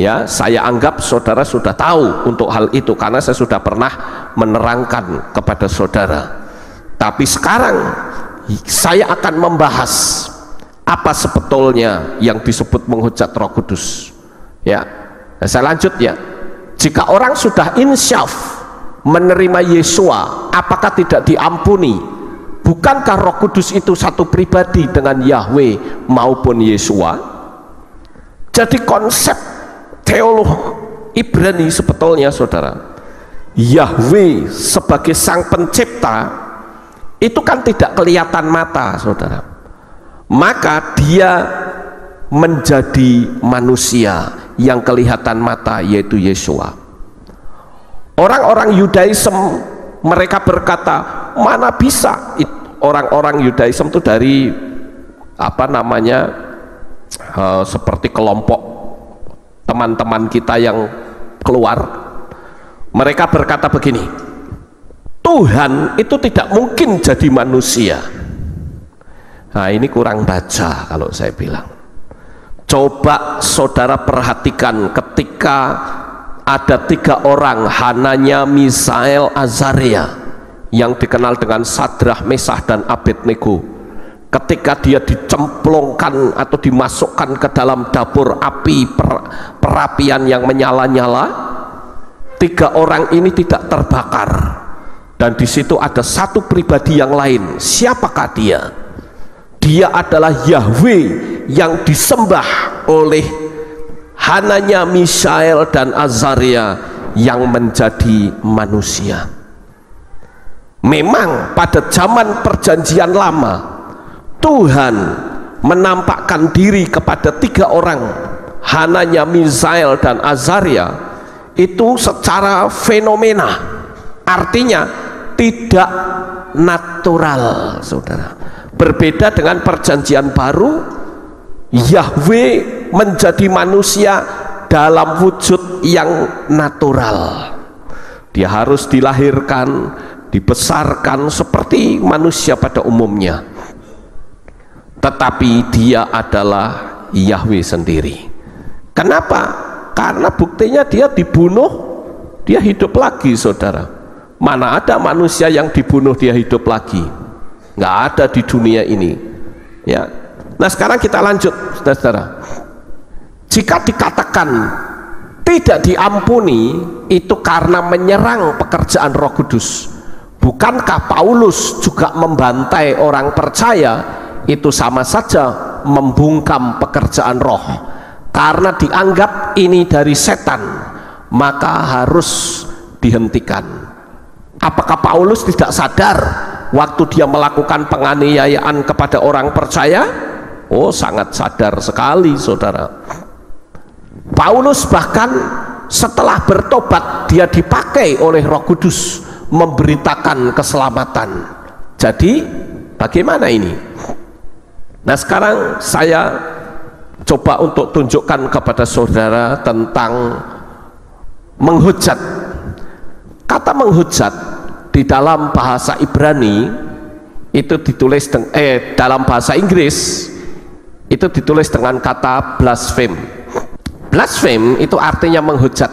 ya. Saya anggap saudara sudah tahu untuk hal itu karena saya sudah pernah menerangkan kepada saudara. Tapi sekarang saya akan membahas apa sebetulnya yang disebut menghujat Roh Kudus, ya. Nah, saya lanjut, ya. Jika orang sudah insyaf menerima Yesua, apakah tidak diampuni? Bukankah Roh Kudus itu satu pribadi dengan Yahweh maupun Yesua? Jadi konsep teolog Ibrani sebetulnya, saudara, Yahweh sebagai sang pencipta itu kan tidak kelihatan mata, saudara. Maka dia menjadi manusia yang kelihatan mata, yaitu Yesua. Orang-orang Yudaism mereka berkata, mana bisa? Orang-orang Yudaism itu dari apa namanya, seperti kelompok teman-teman kita yang keluar, mereka berkata begini, Tuhan itu tidak mungkin jadi manusia. Nah, ini kurang baca kalau saya bilang. Coba saudara perhatikan ketika ada 3 orang, Hananya, Misael, Azaria, yang dikenal dengan Sadrah, Mesah, dan Abednego. Ketika dia dicemplungkan atau dimasukkan ke dalam dapur api perapian yang menyala-nyala, 3 orang ini tidak terbakar. Dan di situ ada satu pribadi yang lain. Siapakah dia? Dia adalah Yahweh yang disembah oleh Hananya, Misael, dan Azaria yang menjadi manusia. Memang pada zaman perjanjian lama Tuhan menampakkan diri kepada 3 orang, Hananya, Misael, dan Azaria, itu secara fenomena, artinya tidak natural, saudara. Berbeda dengan perjanjian baru, Yahweh menjadi manusia dalam wujud yang natural. Dia harus dilahirkan, dibesarkan seperti manusia pada umumnya, tetapi dia adalah Yahweh sendiri. Kenapa? Karena buktinya dia dibunuh, dia hidup lagi, saudara. Mana ada manusia yang dibunuh dia hidup lagi? Nggak ada di dunia ini, ya. Nah, sekarang kita lanjut, saudara. Jika dikatakan tidak diampuni, itu karena menyerang pekerjaan Roh Kudus. Bukankah Paulus juga membantai orang percaya? Itu sama saja membungkam pekerjaan roh, karena dianggap ini dari setan, maka harus dihentikan. Apakah Paulus tidak sadar waktu dia melakukan penganiayaan kepada orang percaya? Oh, sangat sadar sekali, saudara. Paulus bahkan setelah bertobat, dia dipakai oleh Roh Kudus memberitakan keselamatan. Jadi bagaimana ini? Nah, sekarang saya coba untuk tunjukkan kepada saudara tentang menghujat. Kata menghujat di dalam bahasa Ibrani itu ditulis dalam bahasa Inggris itu ditulis dengan kata blaspheme. Blaspheme itu artinya menghujat.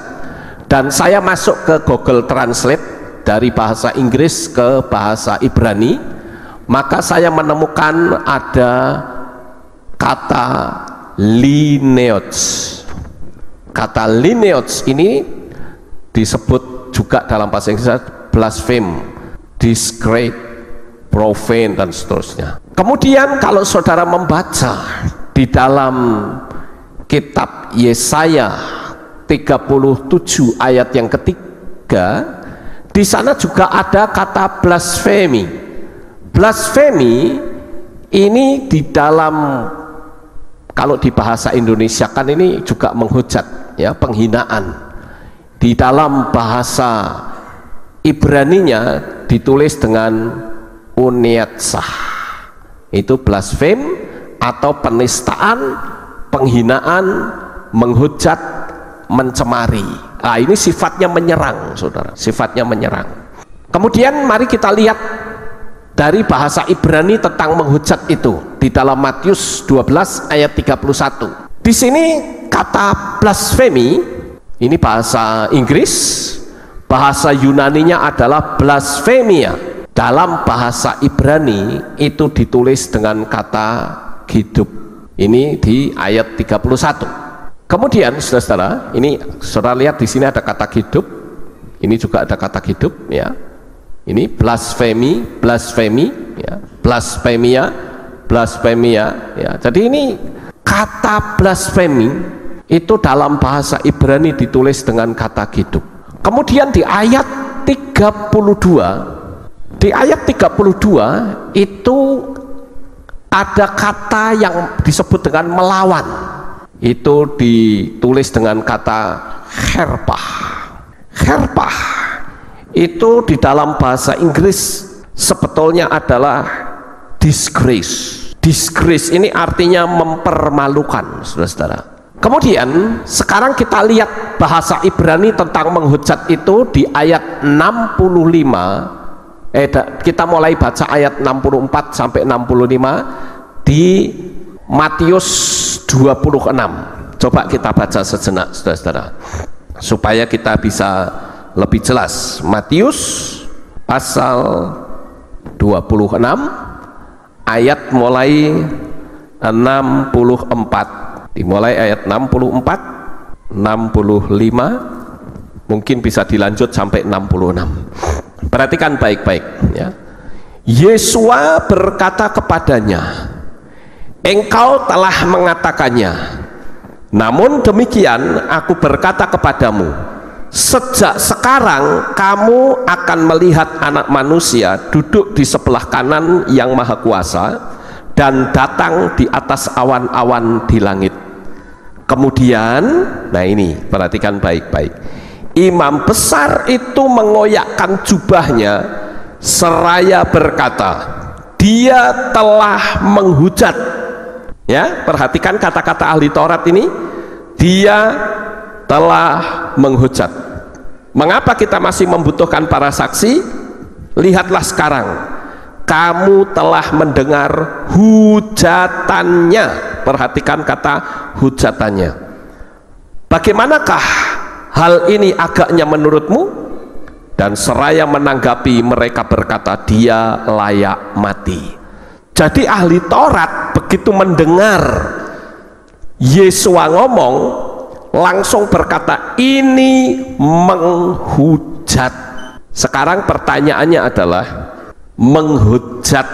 Dan saya masuk ke Google Translate dari bahasa Inggris ke bahasa Ibrani, maka saya menemukan ada kata lineos. Kata lineos ini disebut juga dalam bahasa Inggris blaspheme, disgrace, profane, dan seterusnya. Kemudian kalau saudara membaca di dalam kitab Yesaya 37 ayat yang ketiga, di sana juga ada kata blasphemy. Blasphemy ini di dalam, kalau di bahasa Indonesia kan ini juga menghujat, ya, penghinaan. Di dalam bahasa Ibraninya ditulis dengan uneatsah, itu blaspheme atau penistaan, penghinaan, menghujat, mencemari. Nah, ini sifatnya menyerang, saudara, sifatnya menyerang. Kemudian mari kita lihat dari bahasa Ibrani tentang menghujat itu di dalam Matius 12 ayat 31. Di sini kata blasphemy, ini bahasa Inggris, bahasa Yunaninya adalah blasphemia. Dalam bahasa Ibrani itu ditulis dengan kata hidup. Ini di ayat 31. Kemudian saudara-saudara, ini saudara lihat di sini ada kata hidup. Ini juga ada kata hidup, ya. Ini blasphemy, blasphemy, ya. Blasphemia, blasphemia, ya. Jadi ini kata blasphemy itu dalam bahasa Ibrani ditulis dengan kata hidup. Kemudian di ayat 32, di ayat 32 itu ada kata yang disebut dengan melawan. Itu ditulis dengan kata herpah. Herpah itu di dalam bahasa Inggris sebetulnya adalah disgrace. Disgrace ini artinya mempermalukan, saudara-saudara. Kemudian sekarang kita lihat bahasa Ibrani tentang menghujat itu di ayat 65. Kita mulai baca ayat 64 sampai 65 di Matius 26. Coba kita baca sejenak, saudara-saudara. supaya kita bisa lebih jelas. Matius pasal 26 ayat mulai 64, dimulai ayat 64, 65, mungkin bisa dilanjut sampai 66. Perhatikan baik-baik ya. Yesua berkata kepadanya, engkau telah mengatakannya, namun demikian aku berkata kepadamu, sejak sekarang kamu akan melihat Anak Manusia duduk di sebelah kanan Yang Maha Kuasa dan datang di atas awan-awan di langit. Kemudian, nah ini perhatikan baik-baik, imam besar itu mengoyakkan jubahnya seraya berkata, dia telah menghujat. Ya, perhatikan kata-kata ahli Taurat ini, dia telah menghujat. Mengapa kita masih membutuhkan para saksi? Lihatlah sekarang, kamu telah mendengar hujatannya. Perhatikan kata hujatannya. Bagaimanakah hal ini agaknya menurutmu? Dan seraya menanggapi mereka berkata, dia layak mati. Jadi ahli Taurat begitu mendengar Yesua ngomong, langsung berkata, ini menghujat. Sekarang pertanyaannya adalah, menghujat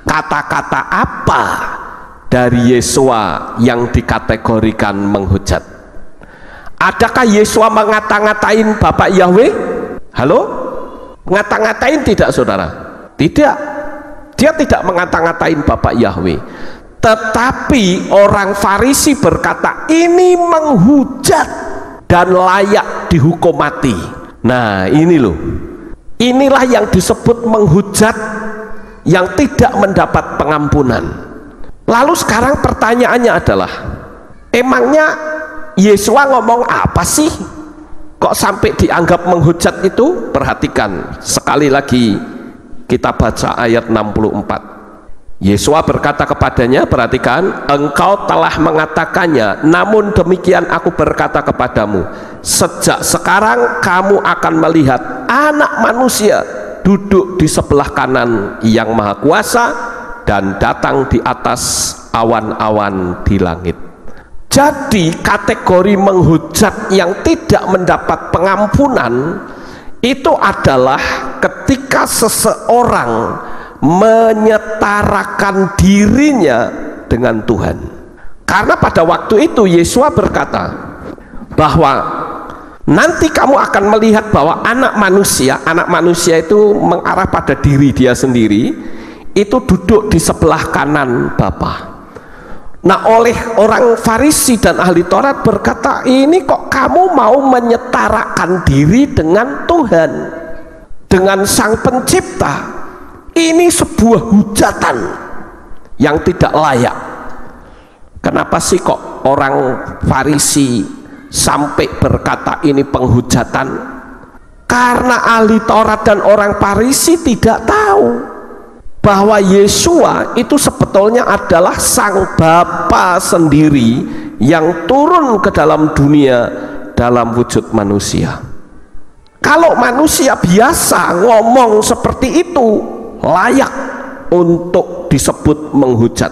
kata-kata apa dari Yesua yang dikategorikan menghujat? Adakah Yesua ngata-ngatain Bapak Yahweh? Halo? Ngata-ngatain tidak, saudara? Tidak. Dia tidak mengata-ngatain Bapak Yahweh. Tetapi orang Farisi berkata, ini menghujat dan layak dihukum mati. Nah ini loh, inilah yang disebut menghujat yang tidak mendapat pengampunan. Lalu sekarang pertanyaannya adalah, emangnya Yesua ngomong apa sih kok sampai dianggap menghujat itu? Perhatikan sekali lagi, kita baca ayat 64. Yesua berkata kepadanya, perhatikan, engkau telah mengatakannya, namun demikian aku berkata kepadamu, sejak sekarang kamu akan melihat Anak Manusia duduk di sebelah kanan Yang Maha Kuasa dan datang di atas awan-awan di langit. Jadi kategori menghujat yang tidak mendapat pengampunan itu adalah ketika seseorang menyetarakan dirinya dengan Tuhan. Karena pada waktu itu Yesua berkata bahwa nanti kamu akan melihat bahwa Anak Manusia itu mengarah pada diri dia sendiri, itu duduk di sebelah kanan Bapa. Nah, oleh orang Farisi dan ahli Taurat berkata, ini kok kamu mau menyetarakan diri dengan Tuhan, dengan Sang Pencipta? Ini sebuah hujatan yang tidak layak. Kenapa sih kok orang Farisi sampai berkata ini penghujatan? Karena ahli Taurat dan orang Farisi tidak tahu bahwa Yesua itu sebetulnya adalah Sang Bapa sendiri yang turun ke dalam dunia dalam wujud manusia. Kalau manusia biasa ngomong seperti itu, layak untuk disebut menghujat.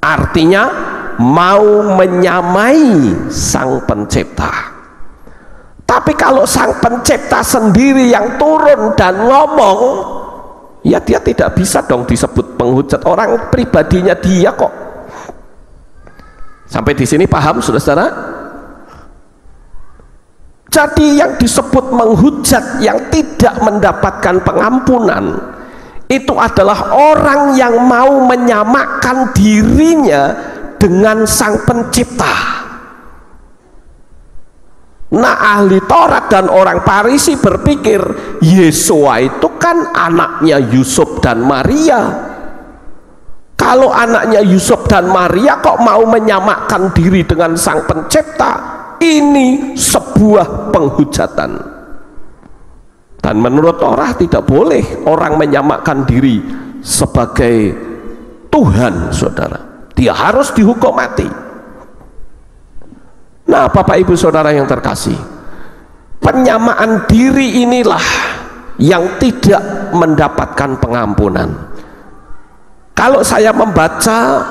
Artinya mau menyamai Sang Pencipta. Tapi kalau Sang Pencipta sendiri yang turun dan ngomong, ya dia tidak bisa dong disebut penghujat. Orang pribadinya dia kok. Sampai di sini paham, saudara-saudara? Jadi yang disebut menghujat yang tidak mendapatkan pengampunan itu adalah orang yang mau menyamakan dirinya dengan Sang Pencipta. Nah, ahli Taurat dan orang Farisi berpikir Yesua itu kan anaknya Yusuf dan Maria. Kalau anaknya Yusuf dan Maria kok mau menyamakan diri dengan Sang Pencipta? Ini sebuah penghujatan. Dan menurut Taurat tidak boleh orang menyamakan diri sebagai Tuhan, saudara. Dia harus dihukum mati. Nah, Bapak Ibu Saudara yang terkasih, Penyamaan diri inilah yang tidak mendapatkan pengampunan. Kalau saya membaca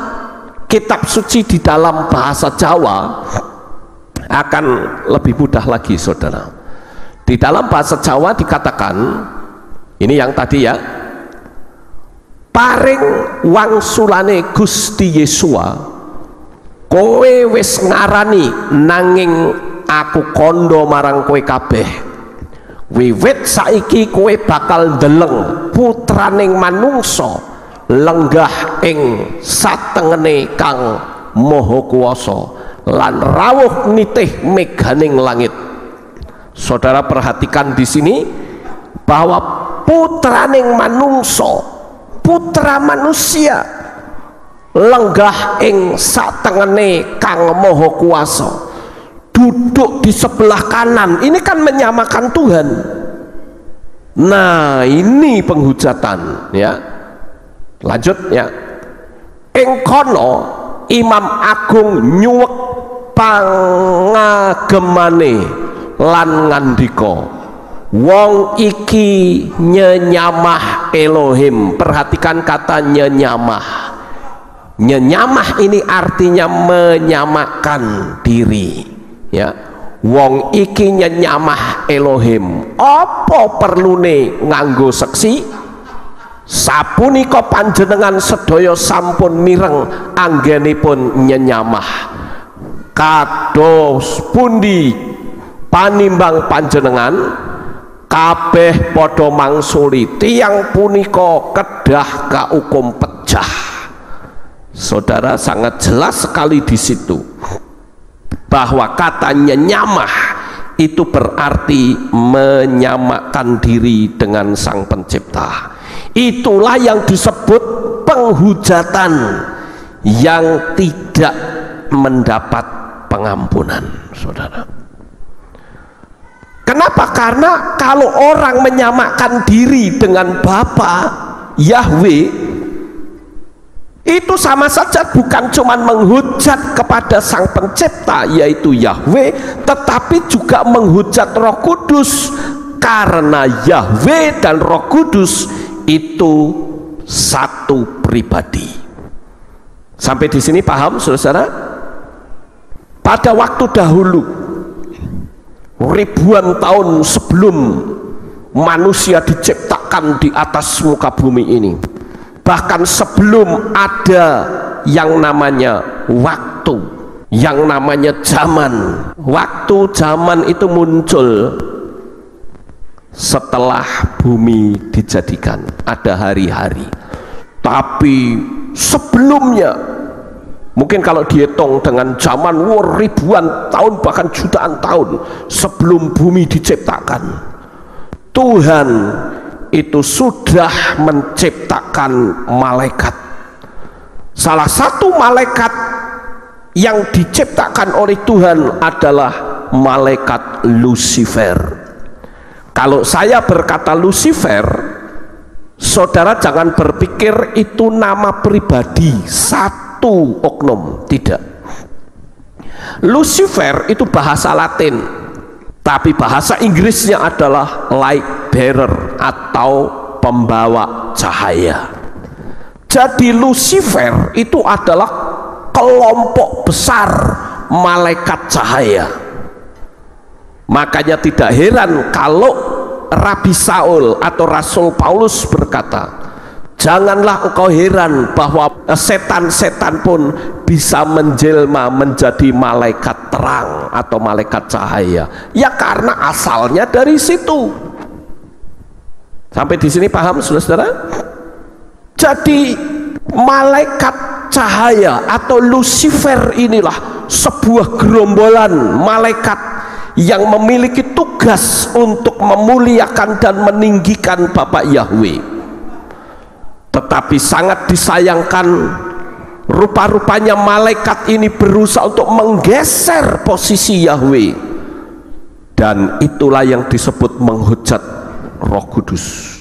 kitab suci di dalam bahasa Jawa akan lebih mudah lagi, saudara. Di dalam bahasa Jawa dikatakan, ini yang tadi ya, paring wangsulane Gusti Yesua, kowe wis ngarani nanging aku kondo marang kowe kabeh. Wiwit saiki kowe bakal ndeleng putraning manungsa lenggah ing satengene Kang Maha Kuwasa lan rawuh nitih meganing langit. Saudara perhatikan di sini bahwa putraning manungsa, putra manusia lenggah ing satengene Kang Maha Kuwasa, duduk di sebelah kanan. Ini kan menyamakan Tuhan. Nah, ini penghujatan ya. Lanjut ya. Ing kono Imam Agung nyuwek pangagemane lan ngandika, wong iki nyenyamah Elohim. Perhatikan kata nyenyamah. Nyenyamah ini artinya menyamakan diri ya. Wong iki nyenyamah Elohim. Apa perlune nganggo seksi? Sapunika panjenengan sedaya sampun mireng anggenipun nyenyamah. Kados pundi panimbang panjenengan kabeh padha mangsuli tiyang punika kedah kaukum pecah. Saudara, sangat jelas sekali di situ bahwa kata nyenyamah itu berarti menyamakan diri dengan Sang Pencipta. Itulah yang disebut penghujatan yang tidak mendapat pengampunan, saudara. Kenapa? Karena kalau orang menyamakan diri dengan Bapa Yahweh, itu sama saja bukan cuma menghujat kepada Sang Pencipta yaitu Yahweh, tetapi juga menghujat Roh Kudus, karena Yahweh dan Roh Kudus itu satu pribadi. Sampai di sini paham, saudara? Pada waktu dahulu, ribuan tahun sebelum manusia diciptakan di atas muka bumi ini, bahkan sebelum ada yang namanya waktu, yang namanya zaman. Waktu zaman itu muncul setelah bumi dijadikan, ada hari-hari. Tapi sebelumnya, mungkin kalau dihitung dengan zaman ribuan tahun bahkan jutaan tahun sebelum bumi diciptakan, Tuhan itu sudah menciptakan malaikat. Salah satu malaikat yang diciptakan oleh Tuhan adalah malaikat Lucifer. Kalau saya berkata Lucifer, saudara jangan berpikir itu nama pribadi satu oknum, tidak. Lucifer itu bahasa Latin, tapi bahasa Inggrisnya adalah light bearer atau pembawa cahaya. Jadi Lucifer itu adalah kelompok besar malaikat cahaya. Makanya tidak heran kalau Rabi Saul atau Rasul Paulus berkata, janganlah engkau heran bahwa setan-setan pun bisa menjelma menjadi malaikat terang atau malaikat cahaya. Ya karena asalnya dari situ. Sampai di sini paham, saudara? Jadi malaikat cahaya atau Lucifer inilah sebuah gerombolan malaikat yang memiliki tugas untuk memuliakan dan meninggikan Bapa Yahweh. Tetapi sangat disayangkan, rupa-rupanya malaikat ini berusaha untuk menggeser posisi Yahweh, dan itulah yang disebut menghujat Roh Kudus,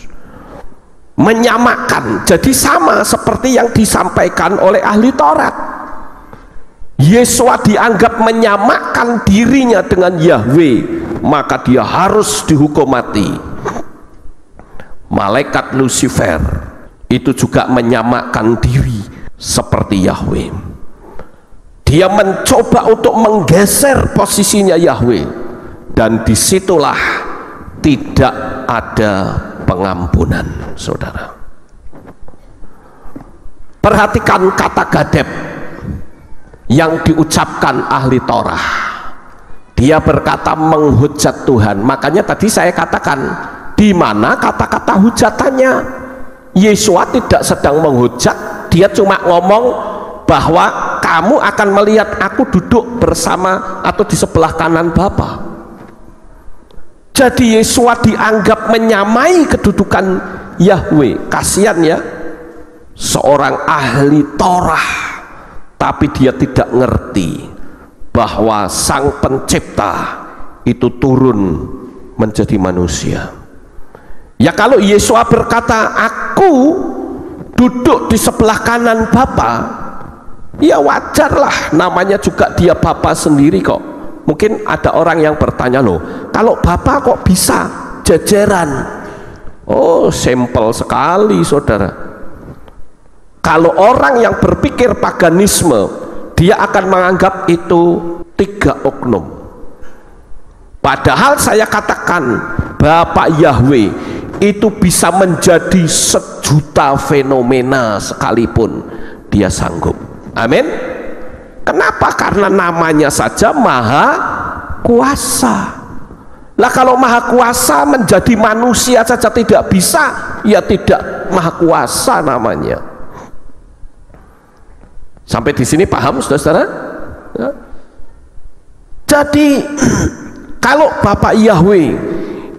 menyamakan. Jadi sama seperti yang disampaikan oleh ahli Taurat. Yesua dianggap menyamakan dirinya dengan Yahweh, maka dia harus dihukum mati. Malaikat Lucifer itu juga menyamakan diri seperti Yahweh. Dia mencoba untuk menggeser posisinya Yahweh, dan disitulah tidak ada pengampunan, saudara. Perhatikan kata gadep yang diucapkan ahli Torah. Dia berkata menghujat Tuhan. Makanya tadi saya katakan, di mana kata-kata hujatannya? Yesua tidak sedang menghujat, dia cuma ngomong bahwa kamu akan melihat aku duduk bersama atau di sebelah kanan Bapa. Jadi Yesua dianggap menyamai kedudukan Yahweh. Kasihan ya, seorang ahli Torah, tapi dia tidak ngerti bahwa Sang Pencipta itu turun menjadi manusia. Ya kalau Yesua berkata aku duduk di sebelah kanan Bapa, ya wajarlah, namanya juga dia Bapa sendiri kok. Mungkin ada orang yang bertanya, loh kalau Bapa kok bisa jajaran? Oh, simpel sekali saudara. Kalau orang yang berpikir paganisme, dia akan menganggap itu 3 oknum. Padahal saya katakan Bapak Yahweh itu bisa menjadi 1.000.000 fenomena sekalipun dia sanggup. Amin. Kenapa? Karena namanya saja Maha Kuasa. Lah kalau Maha Kuasa menjadi manusia saja tidak bisa, ya tidak Maha Kuasa namanya. Sampai di sini paham saudara-saudara? Ya. Jadi kalau Bapak Yahweh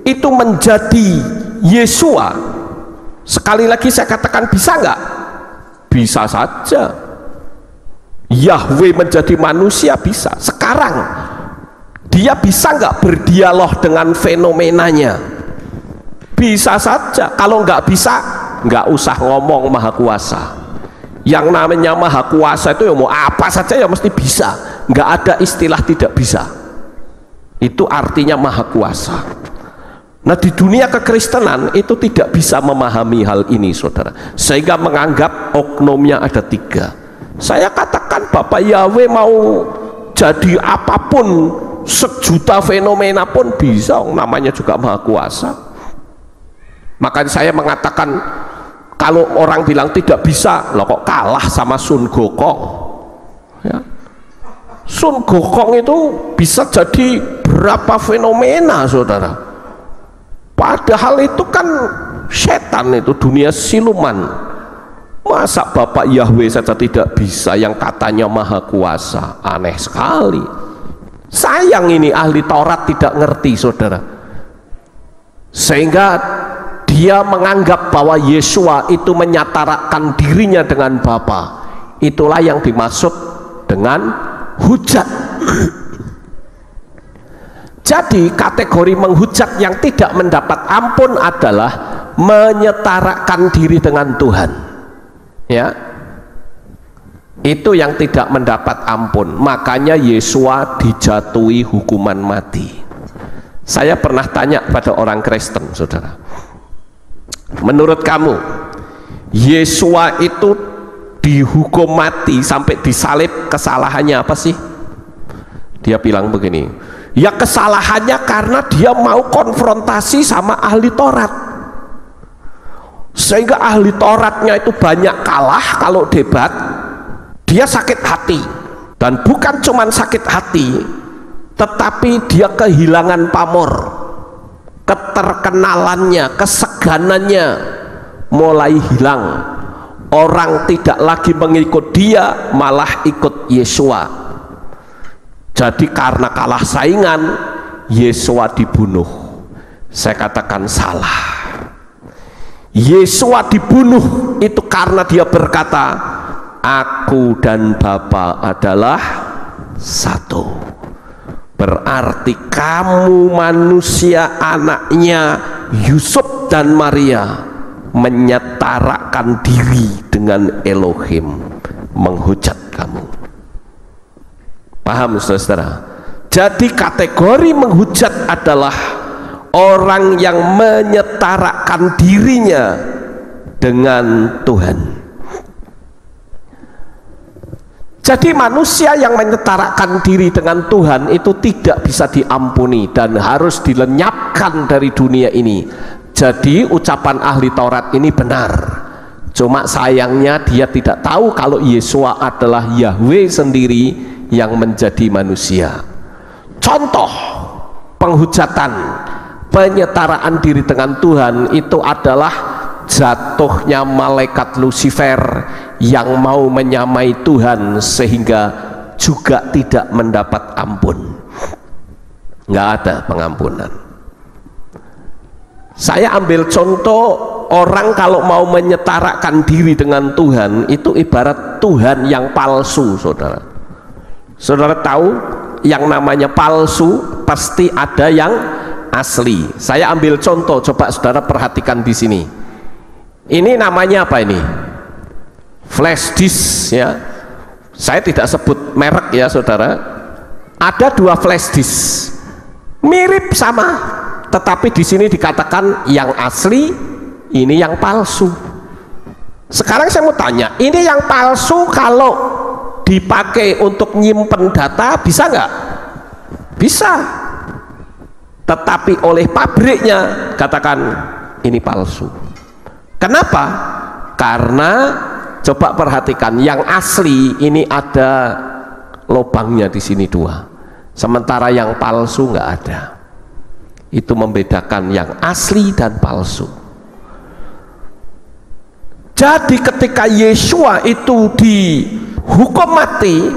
itu menjadi Yesua, sekali lagi saya katakan bisa nggak? Bisa saja. Yahweh menjadi manusia bisa. Sekarang dia bisa nggak berdialog dengan fenomenanya? Bisa saja. Kalau nggak bisa, nggak usah ngomong Maha Kuasa. Yang namanya Maha Kuasa itu ya mau apa saja ya mesti bisa, nggak ada istilah tidak bisa. Itu artinya Maha Kuasa. Nah di dunia kekristenan itu tidak bisa memahami hal ini saudara, sehingga menganggap oknumnya ada 3. Saya katakan Bapak Yahweh mau jadi apapun, 1.000.000 fenomena pun bisa, namanya juga Maha Kuasa. Makanya saya mengatakan kalau orang bilang tidak bisa, loh kok kalah sama Sun Gokong ya. Sun Gokong itu bisa jadi berapa fenomena saudara, padahal itu kan setan, itu dunia siluman. Masa Bapak Yahweh saja tidak bisa yang katanya Maha Kuasa? Aneh sekali. Sayang ini ahli Taurat tidak ngerti saudara, sehingga dia menganggap bahwa Yesua itu menyatakan dirinya dengan Bapa. Itulah yang dimaksud dengan hujat. Jadi kategori menghujat yang tidak mendapat ampun adalah menyetarakan diri dengan Tuhan. Ya, itu yang tidak mendapat ampun. Makanya Yesua dijatuhi hukuman mati. Saya pernah tanya pada orang Kristen saudara, menurut kamu Yesua itu dihukum mati sampai disalib, kesalahannya apa sih? Dia bilang begini, ya kesalahannya karena dia mau konfrontasi sama ahli Taurat, sehingga ahli Tauratnya itu banyak kalah kalau debat. Dia sakit hati, dan bukan cuma sakit hati, tetapi dia kehilangan pamor, keterkenalannya, keseganannya mulai hilang. Orang tidak lagi mengikut dia, malah ikut Yesua. Jadi karena kalah saingan, Yesua dibunuh. Saya katakan salah. Yesua dibunuh itu karena dia berkata, aku dan Bapa adalah satu. Berarti kamu manusia, anaknya Yusuf dan Maria, menyetarakan diri dengan Elohim, menghujat kamu. Paham saudara? Jadi kategori menghujat adalah orang yang menyetarakan dirinya dengan Tuhan. Jadi manusia yang menyetarakan diri dengan Tuhan itu tidak bisa diampuni dan harus dilenyapkan dari dunia ini. Jadi ucapan ahli Taurat ini benar, cuma sayangnya dia tidak tahu kalau Yesua adalah Yahweh sendiri yang menjadi manusia. Contoh penghujatan, penyetaraan diri dengan Tuhan itu adalah jatuhnya malaikat Lucifer yang mau menyamai Tuhan sehingga juga tidak mendapat ampun. Nggak ada pengampunan. Saya ambil contoh, orang kalau mau menyetarakan diri dengan Tuhan itu ibarat Tuhan yang palsu, saudara. Saudara tahu yang namanya palsu pasti ada yang asli. Saya ambil contoh, coba saudara perhatikan di sini. Ini namanya apa ini? Flash disk ya. Saya tidak sebut merek ya saudara. Ada 2 flash disk, mirip sama, tetapi di sini dikatakan yang asli, ini yang palsu. Sekarang saya mau tanya, ini yang palsu kalau dipakai untuk nyimpen data bisa nggak? Bisa. Tetapi oleh pabriknya katakan ini palsu. Kenapa? Karena coba perhatikan, yang asli ini ada lubangnya di sini 2, sementara yang palsu nggak ada. Itu membedakan yang asli dan palsu. Jadi ketika Yesua itu dihukum mati,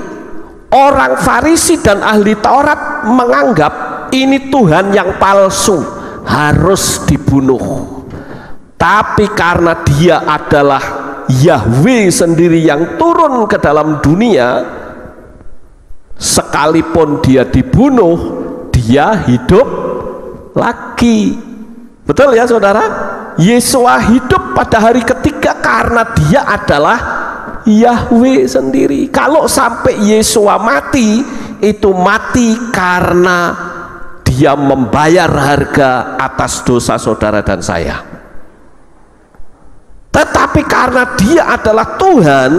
orang Farisi dan ahli Taurat menganggap ini Tuhan yang palsu, harus dibunuh. Tapi karena dia adalah Yahweh sendiri yang turun ke dalam dunia, sekalipun dia dibunuh, dia hidup lagi. Betul ya saudara? Yesua hidup pada hari ketiga karena dia adalah Yahweh sendiri. Kalau sampai Yesua mati, itu mati karena dia membayar harga atas dosa saudara dan saya. Tetapi karena dia adalah Tuhan,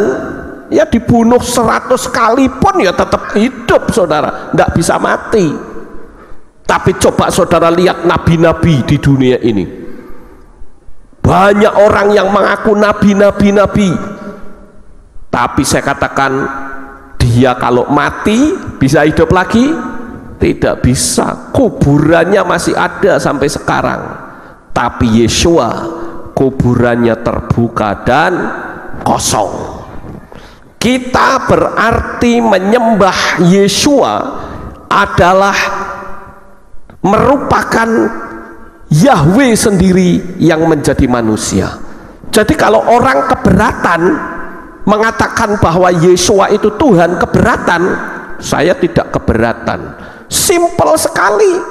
ya dibunuh 100 kali pun ya tetap hidup saudara, tidak bisa mati. Tapi coba saudara lihat nabi-nabi di dunia ini, banyak orang yang mengaku nabi, tapi saya katakan dia kalau mati bisa hidup lagi? Tidak bisa. Kuburannya masih ada sampai sekarang. Tapi Yesua kuburannya terbuka dan kosong. Kita berarti menyembah Yesua adalah merupakan Yahweh sendiri yang menjadi manusia. Jadi kalau orang keberatan mengatakan bahwa Yesua itu Tuhan, keberatan, saya tidak keberatan. Simpel sekali.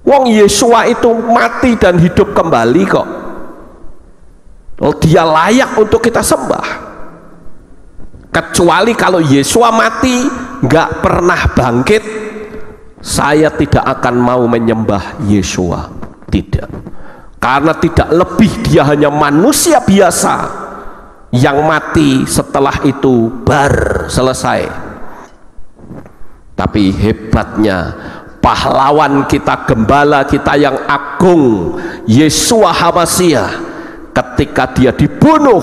Wong Yesua itu mati dan hidup kembali kok. Dia layak untuk kita sembah. Kecuali kalau Yesua mati nggak pernah bangkit, saya tidak akan mau menyembah Yesua. Tidak. Karena tidak lebih, dia hanya manusia biasa yang mati, setelah itu selesai. Tapi hebatnya pahlawan kita, gembala kita yang agung, Yesua HaMasyiah, ketika dia dibunuh,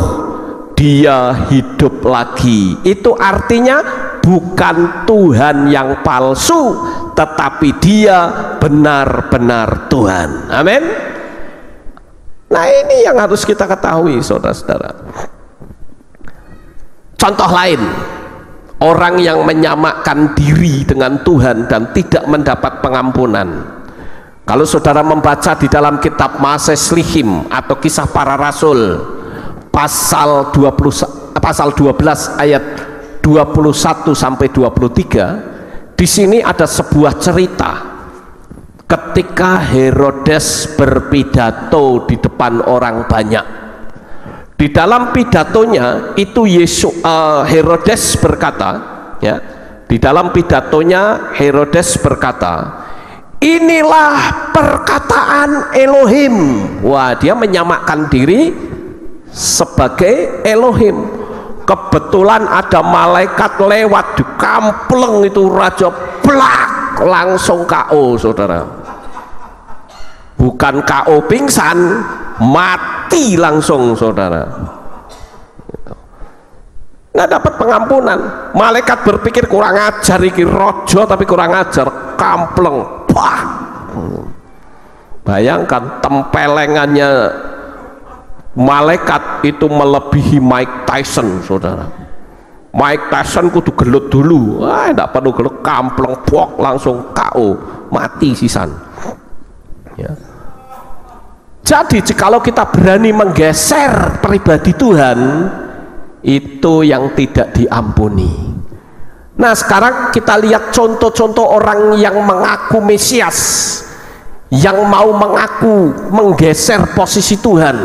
dia hidup lagi. Itu artinya bukan Tuhan yang palsu, tetapi dia benar-benar Tuhan. Amin. Nah, ini yang harus kita ketahui saudara-saudara. Contoh lain, orang yang menyamakan diri dengan Tuhan dan tidak mendapat pengampunan. Kalau saudara membaca di dalam kitab Maaseslihim atau Kisah Para Rasul pasal 12 ayat 21 sampai 23, di sini ada sebuah cerita ketika Herodes berpidato di depan orang banyak. Di dalam pidatonya itu Herodes berkata, ya, Di dalam pidatonya Herodes berkata, inilah perkataan Elohim. Wah, dia menyamakan diri sebagai Elohim. Kebetulan ada malaikat lewat di kampleng itu, raja plak langsung KO, saudara. Bukan KO pingsan, mati langsung, saudara. Nggak dapat pengampunan. Malaikat berpikir kurang ajar iki rojo, tapi kurang ajar, kampleng, wah. Bayangkan tempelengannya malaikat itu melebihi Mike Tyson, saudara. Mike Tyson kudu gelut dulu, enggak perlu gelut, kampleng, pok, langsung KO, mati sisan. Ya. Jadi jikalau kita berani menggeser pribadi Tuhan, itu yang tidak diampuni. Nah, sekarang kita lihat contoh-contoh orang yang mengaku Mesias, yang mau mengaku menggeser posisi Tuhan.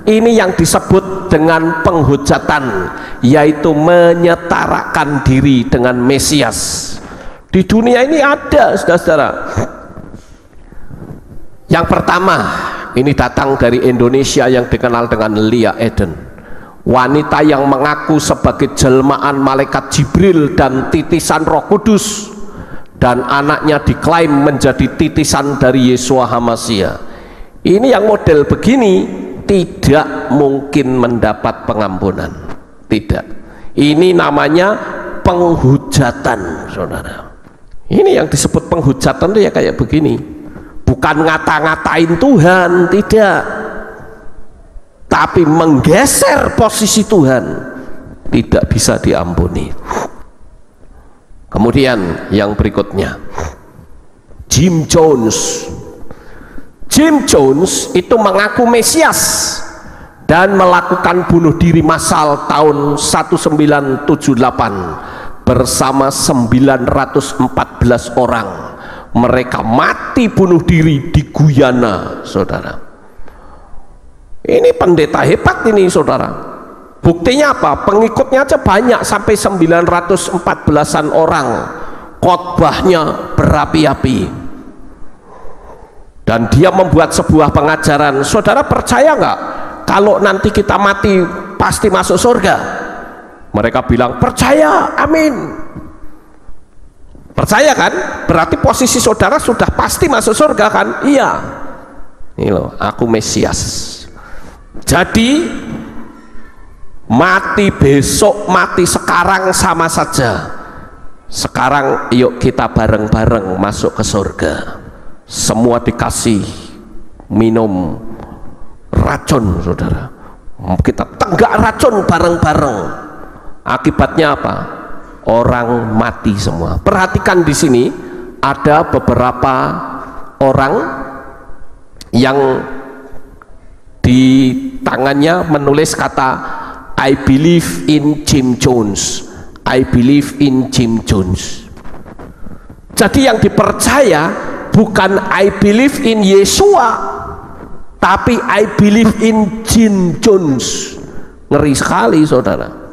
Ini yang disebut dengan penghujatan, yaitu menyetarakan diri dengan Mesias. Di dunia ini ada, saudara-saudara. Yang pertama, ini datang dari Indonesia yang dikenal dengan Lia Eden. Wanita yang mengaku sebagai jelmaan malaikat Jibril dan titisan Roh Kudus, dan anaknya diklaim menjadi titisan dari Yeshua HaMashiach. Ini yang model begini tidak mungkin mendapat pengampunan. Tidak. Ini namanya penghujatan, saudara. Ini yang disebut penghujatan itu ya kayak begini. Bukan ngata-ngatain Tuhan, tidak, tapi menggeser posisi Tuhan, tidak bisa diampuni. Kemudian yang berikutnya, Jim Jones. Jim Jones itu mengaku Mesias dan melakukan bunuh diri massal tahun 1978 bersama 914 orang. Mereka mati bunuh diri di Guyana, saudara. Ini pendeta hebat ini, saudara. Buktinya apa? Pengikutnya aja banyak, sampai 914-an orang. Khotbahnya berapi-api. Dan dia membuat sebuah pengajaran. Saudara percaya nggak kalau nanti kita mati pasti masuk surga? Mereka bilang percaya, amin. Percaya kan? Berarti posisi saudara sudah pasti masuk surga kan? Iya. Ini loh, aku Mesias. Jadi mati besok, mati sekarang sama saja. Sekarang yuk kita bareng-bareng masuk ke surga. Semua dikasih minum racun, saudara. Kita tenggak racun bareng-bareng. Akibatnya apa? Orang mati semua. Perhatikan di sini ada beberapa orang yang di tangannya menulis kata I believe in Jim Jones. I believe in Jim Jones. Jadi yang dipercaya bukan I believe in Yeshua, tapi I believe in Jim Jones. Ngeri sekali, saudara.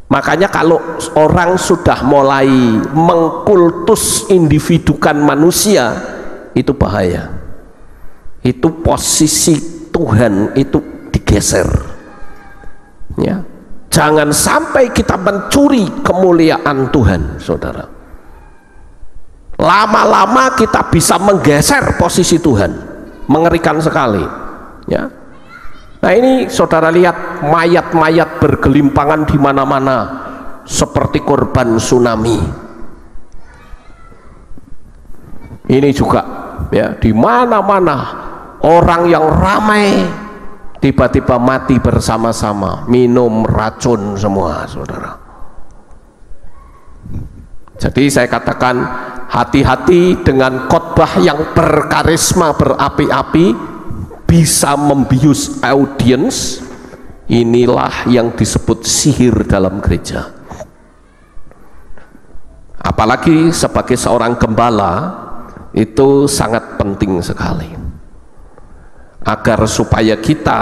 Makanya kalau orang sudah mulai mengkultus individukan manusia, itu bahaya. Itu posisi Tuhan itu digeser. Ya. Jangan sampai kita mencuri kemuliaan Tuhan, saudara. Lama-lama kita bisa menggeser posisi Tuhan. Mengerikan sekali. Ya. Nah ini saudara lihat mayat-mayat bergelimpangan di mana-mana seperti korban tsunami. Ini juga ya, di mana-mana orang yang ramai tiba-tiba mati bersama-sama, minum racun semua, saudara. Jadi saya katakan hati-hati dengan khotbah yang berkarisma, berapi-api, bisa membius audiens. Inilah yang disebut sihir dalam gereja. Apalagi sebagai seorang gembala, itu sangat penting sekali agar supaya kita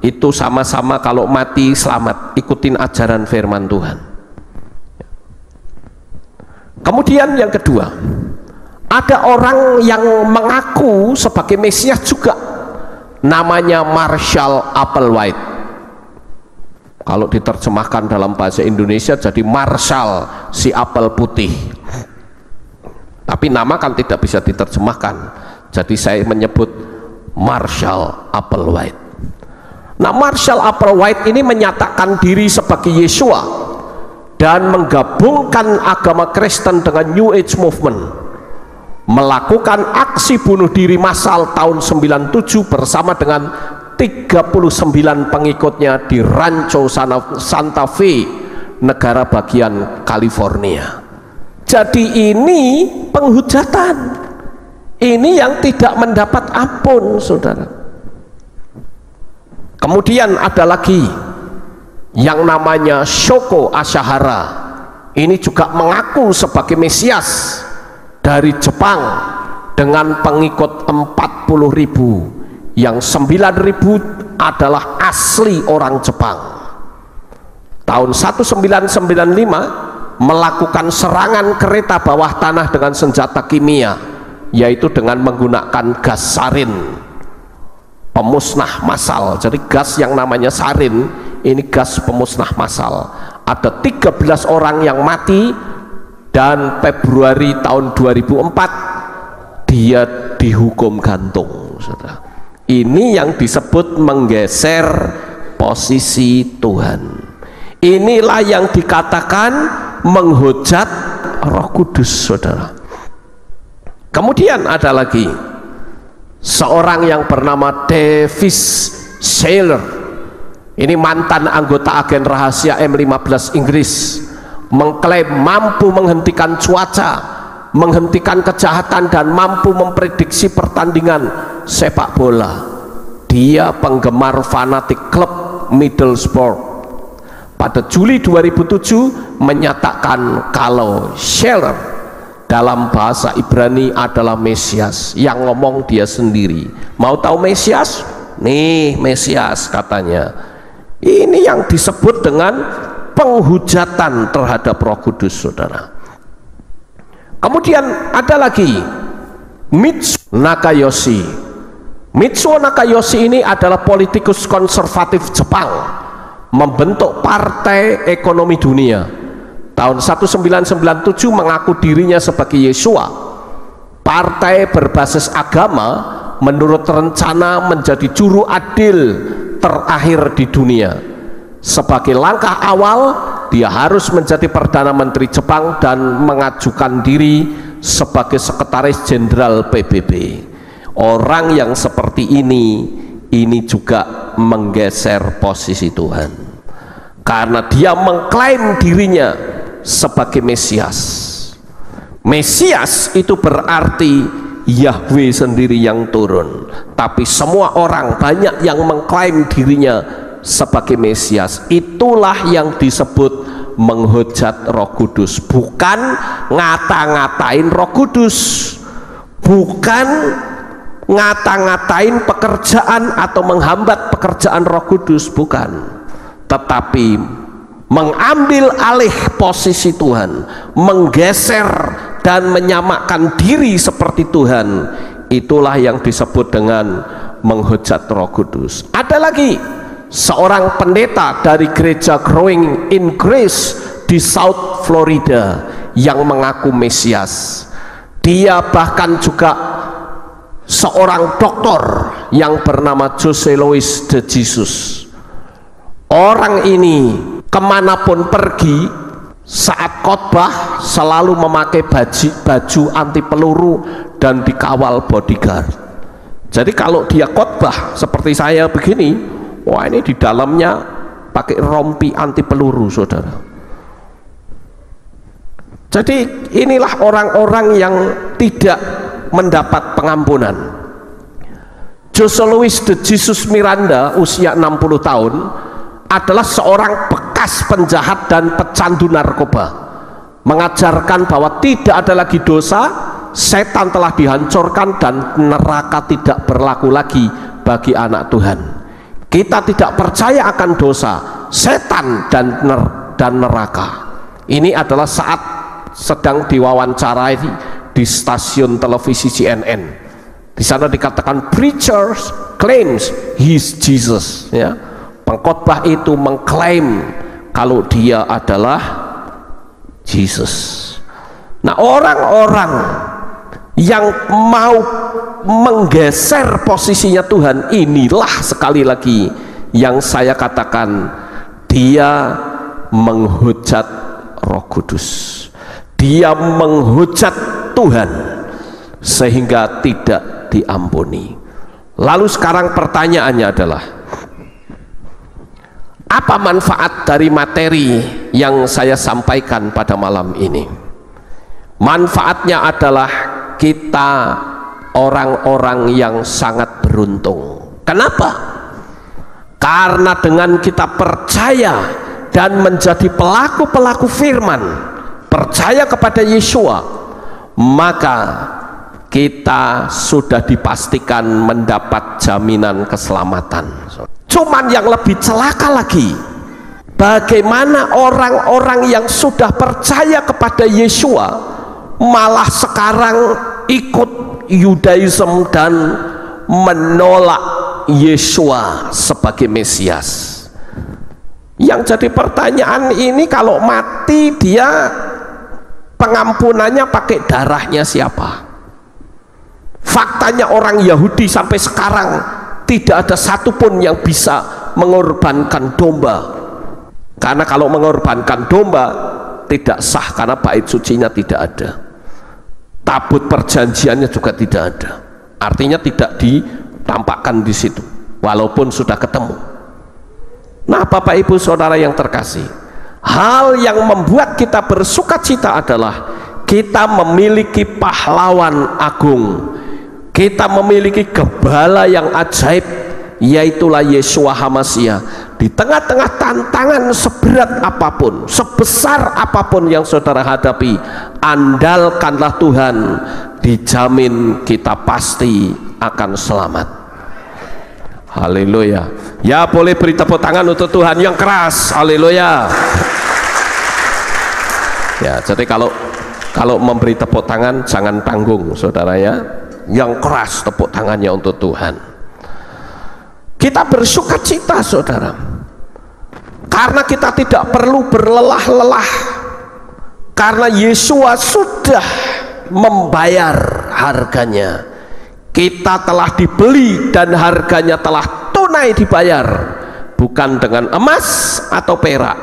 itu sama-sama kalau mati selamat, ikutin ajaran firman Tuhan. Kemudian yang kedua, ada orang yang mengaku sebagai Mesias juga, namanya Marshall Applewhite. Kalau diterjemahkan dalam bahasa Indonesia jadi Marshall, si apel putih. Tapi nama kan tidak bisa diterjemahkan, jadi saya menyebut Marshall Applewhite. Nah, Marshall Applewhite ini menyatakan diri sebagai Yesua dan menggabungkan agama Kristen dengan New Age Movement, melakukan aksi bunuh diri massal tahun 97 bersama dengan 39 pengikutnya di Rancho Santa Fe, negara bagian California. Jadi ini penghujatan, ini yang tidak mendapat ampun, saudara. Kemudian ada lagi yang namanya Shoko Asahara, ini juga mengaku sebagai Mesias dari Jepang dengan pengikut 40.000, yang 9.000 adalah asli orang Jepang. Tahun 1995 melakukan serangan kereta bawah tanah dengan senjata kimia, yaitu dengan menggunakan gas sarin pemusnah massal. Jadi gas yang namanya sarin ini gas pemusnah massal. Ada 13 orang yang mati, dan Februari tahun 2004 dia dihukum gantung, saudara. Ini yang disebut menggeser posisi Tuhan. Inilah yang dikatakan menghujat Roh Kudus, saudara. Kemudian ada lagi seorang yang bernama Davis Saylor. Ini mantan anggota agen rahasia M15 Inggris, mengklaim mampu menghentikan cuaca, menghentikan kejahatan, dan mampu memprediksi pertandingan sepak bola. Dia penggemar fanatik klub Middlesbrough. Pada Juli 2007 menyatakan kalau Saylor dalam bahasa Ibrani adalah Mesias. Yang ngomong dia sendiri. Mau tahu Mesias? Nih Mesias katanya. Ini yang disebut dengan penghujatan terhadap Roh Kudus, saudara. Kemudian ada lagi Mitsuo Nakayoshi. Mitsuo Nakayoshi ini adalah politikus konservatif Jepang, membentuk Partai Ekonomi Dunia. Tahun 1997 mengaku dirinya sebagai Yesua. Partai berbasis agama menurut rencana menjadi juru adil terakhir di dunia. Sebagai langkah awal, dia harus menjadi Perdana Menteri Jepang dan mengajukan diri sebagai Sekretaris Jenderal PBB. Orang yang seperti ini juga menggeser posisi Tuhan, karena dia mengklaim dirinya sebagai Mesias. Mesias itu berarti Yahweh sendiri yang turun, tapi semua orang banyak yang mengklaim dirinya sebagai Mesias. Itulah yang disebut menghujat Roh Kudus, bukan ngata-ngatain Roh Kudus, bukan ngata-ngatain pekerjaan atau menghambat pekerjaan Roh Kudus, bukan, tetapi mengambil alih posisi Tuhan, menggeser dan menyamakan diri seperti Tuhan. Itulah yang disebut dengan menghujat Roh Kudus. Ada lagi seorang pendeta dari gereja Growing in Grace di South Florida yang mengaku Mesias. Dia bahkan juga seorang doktor yang bernama Jose Luis de Jesus. Orang ini kemanapun pergi saat khotbah selalu memakai baju anti peluru dan dikawal bodyguard. Jadi kalau dia khotbah seperti saya begini, wah, ini di dalamnya pakai rompi anti peluru, saudara. Jadi inilah orang-orang yang tidak mendapat pengampunan. Jose Luis de Jesus Miranda, usia 60 tahun, adalah seorang bekas penjahat dan pecandu narkoba, mengajarkan bahwa tidak ada lagi dosa, setan telah dihancurkan, dan neraka tidak berlaku lagi bagi anak Tuhan. Kita tidak percaya akan dosa, setan, dan neraka. Ini adalah saat sedang diwawancarai di stasiun televisi CNN. Di sana dikatakan preacher claims he is Jesus, ya. Pengkhotbah itu mengklaim kalau dia adalah Jesus. Nah, orang-orang yang mau menggeser posisinya Tuhan, inilah sekali lagi yang saya katakan dia menghujat Roh Kudus. Dia menghujat Tuhan sehingga tidak diampuni. Lalu sekarang pertanyaannya adalah, apa manfaat dari materi yang saya sampaikan pada malam ini? Manfaatnya adalah kita orang-orang yang sangat beruntung. Kenapa? Karena dengan kita percaya dan menjadi pelaku-pelaku firman, percaya kepada Yeshua, maka kita sudah dipastikan mendapat jaminan keselamatan. Cuman yang lebih celaka lagi, bagaimana orang-orang yang sudah percaya kepada Yeshua malah sekarang ikut Yudaism dan menolak Yeshua sebagai Mesias. Yang jadi pertanyaan ini, kalau mati dia pengampunannya pakai darahnya siapa? Faktanya orang Yahudi sampai sekarang tidak ada satupun yang bisa mengorbankan domba, karena kalau mengorbankan domba tidak sah, karena bait sucinya tidak ada, tabut perjanjiannya juga tidak ada, artinya tidak ditampakkan di situ walaupun sudah ketemu. Nah, Bapak Ibu Saudara yang terkasih, hal yang membuat kita bersuka cita adalah kita memiliki pahlawan agung, kita memiliki gembala yang ajaib, yaitulah Yeshua HaMashiach. Di tengah-tengah tantangan seberat apapun, sebesar apapun yang saudara hadapi, andalkanlah Tuhan, dijamin kita pasti akan selamat. Haleluya. Ya, boleh beri tepuk tangan untuk Tuhan yang keras. Haleluya. Ya, jadi kalau memberi tepuk tangan jangan tanggung, saudara ya. Yang keras tepuk tangannya untuk Tuhan. Kita bersuka cita, saudara, karena kita tidak perlu berlelah-lelah, karena Yeshua sudah membayar harganya. Kita telah dibeli dan harganya telah tunai dibayar, bukan dengan emas atau perak,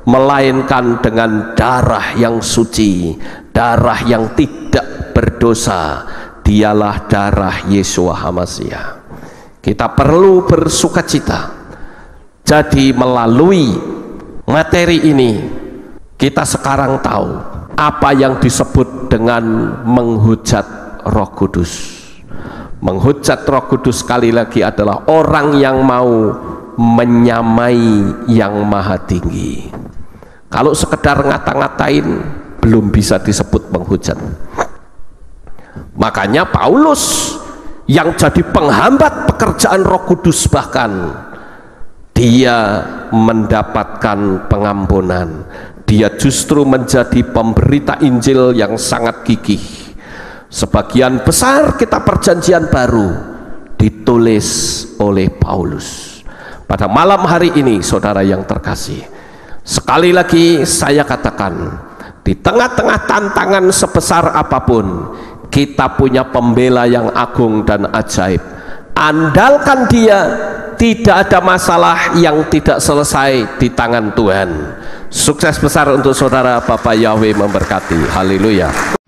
melainkan dengan darah yang suci, darah yang tidak berdosa. Dialah darah Yeshua HaMashiach. Kita perlu bersuka cita. Jadi melalui materi ini kita sekarang tahu apa yang disebut dengan menghujat Roh Kudus. Menghujat Roh Kudus sekali lagi adalah orang yang mau menyamai yang maha tinggi. Kalau sekedar ngata-ngatain belum bisa disebut menghujat. Makanya Paulus yang jadi penghambat pekerjaan Roh Kudus, bahkan dia mendapatkan pengampunan. Dia justru menjadi pemberita Injil yang sangat gigih. Sebagian besar kitab perjanjian baru ditulis oleh Paulus. Pada malam hari ini, saudara yang terkasih, sekali lagi saya katakan, di tengah-tengah tantangan sebesar apapun, kita punya pembela yang agung dan ajaib. Andalkan dia, tidak ada masalah yang tidak selesai di tangan Tuhan. Sukses besar untuk saudara. Bapak Yahweh memberkati. Haleluya.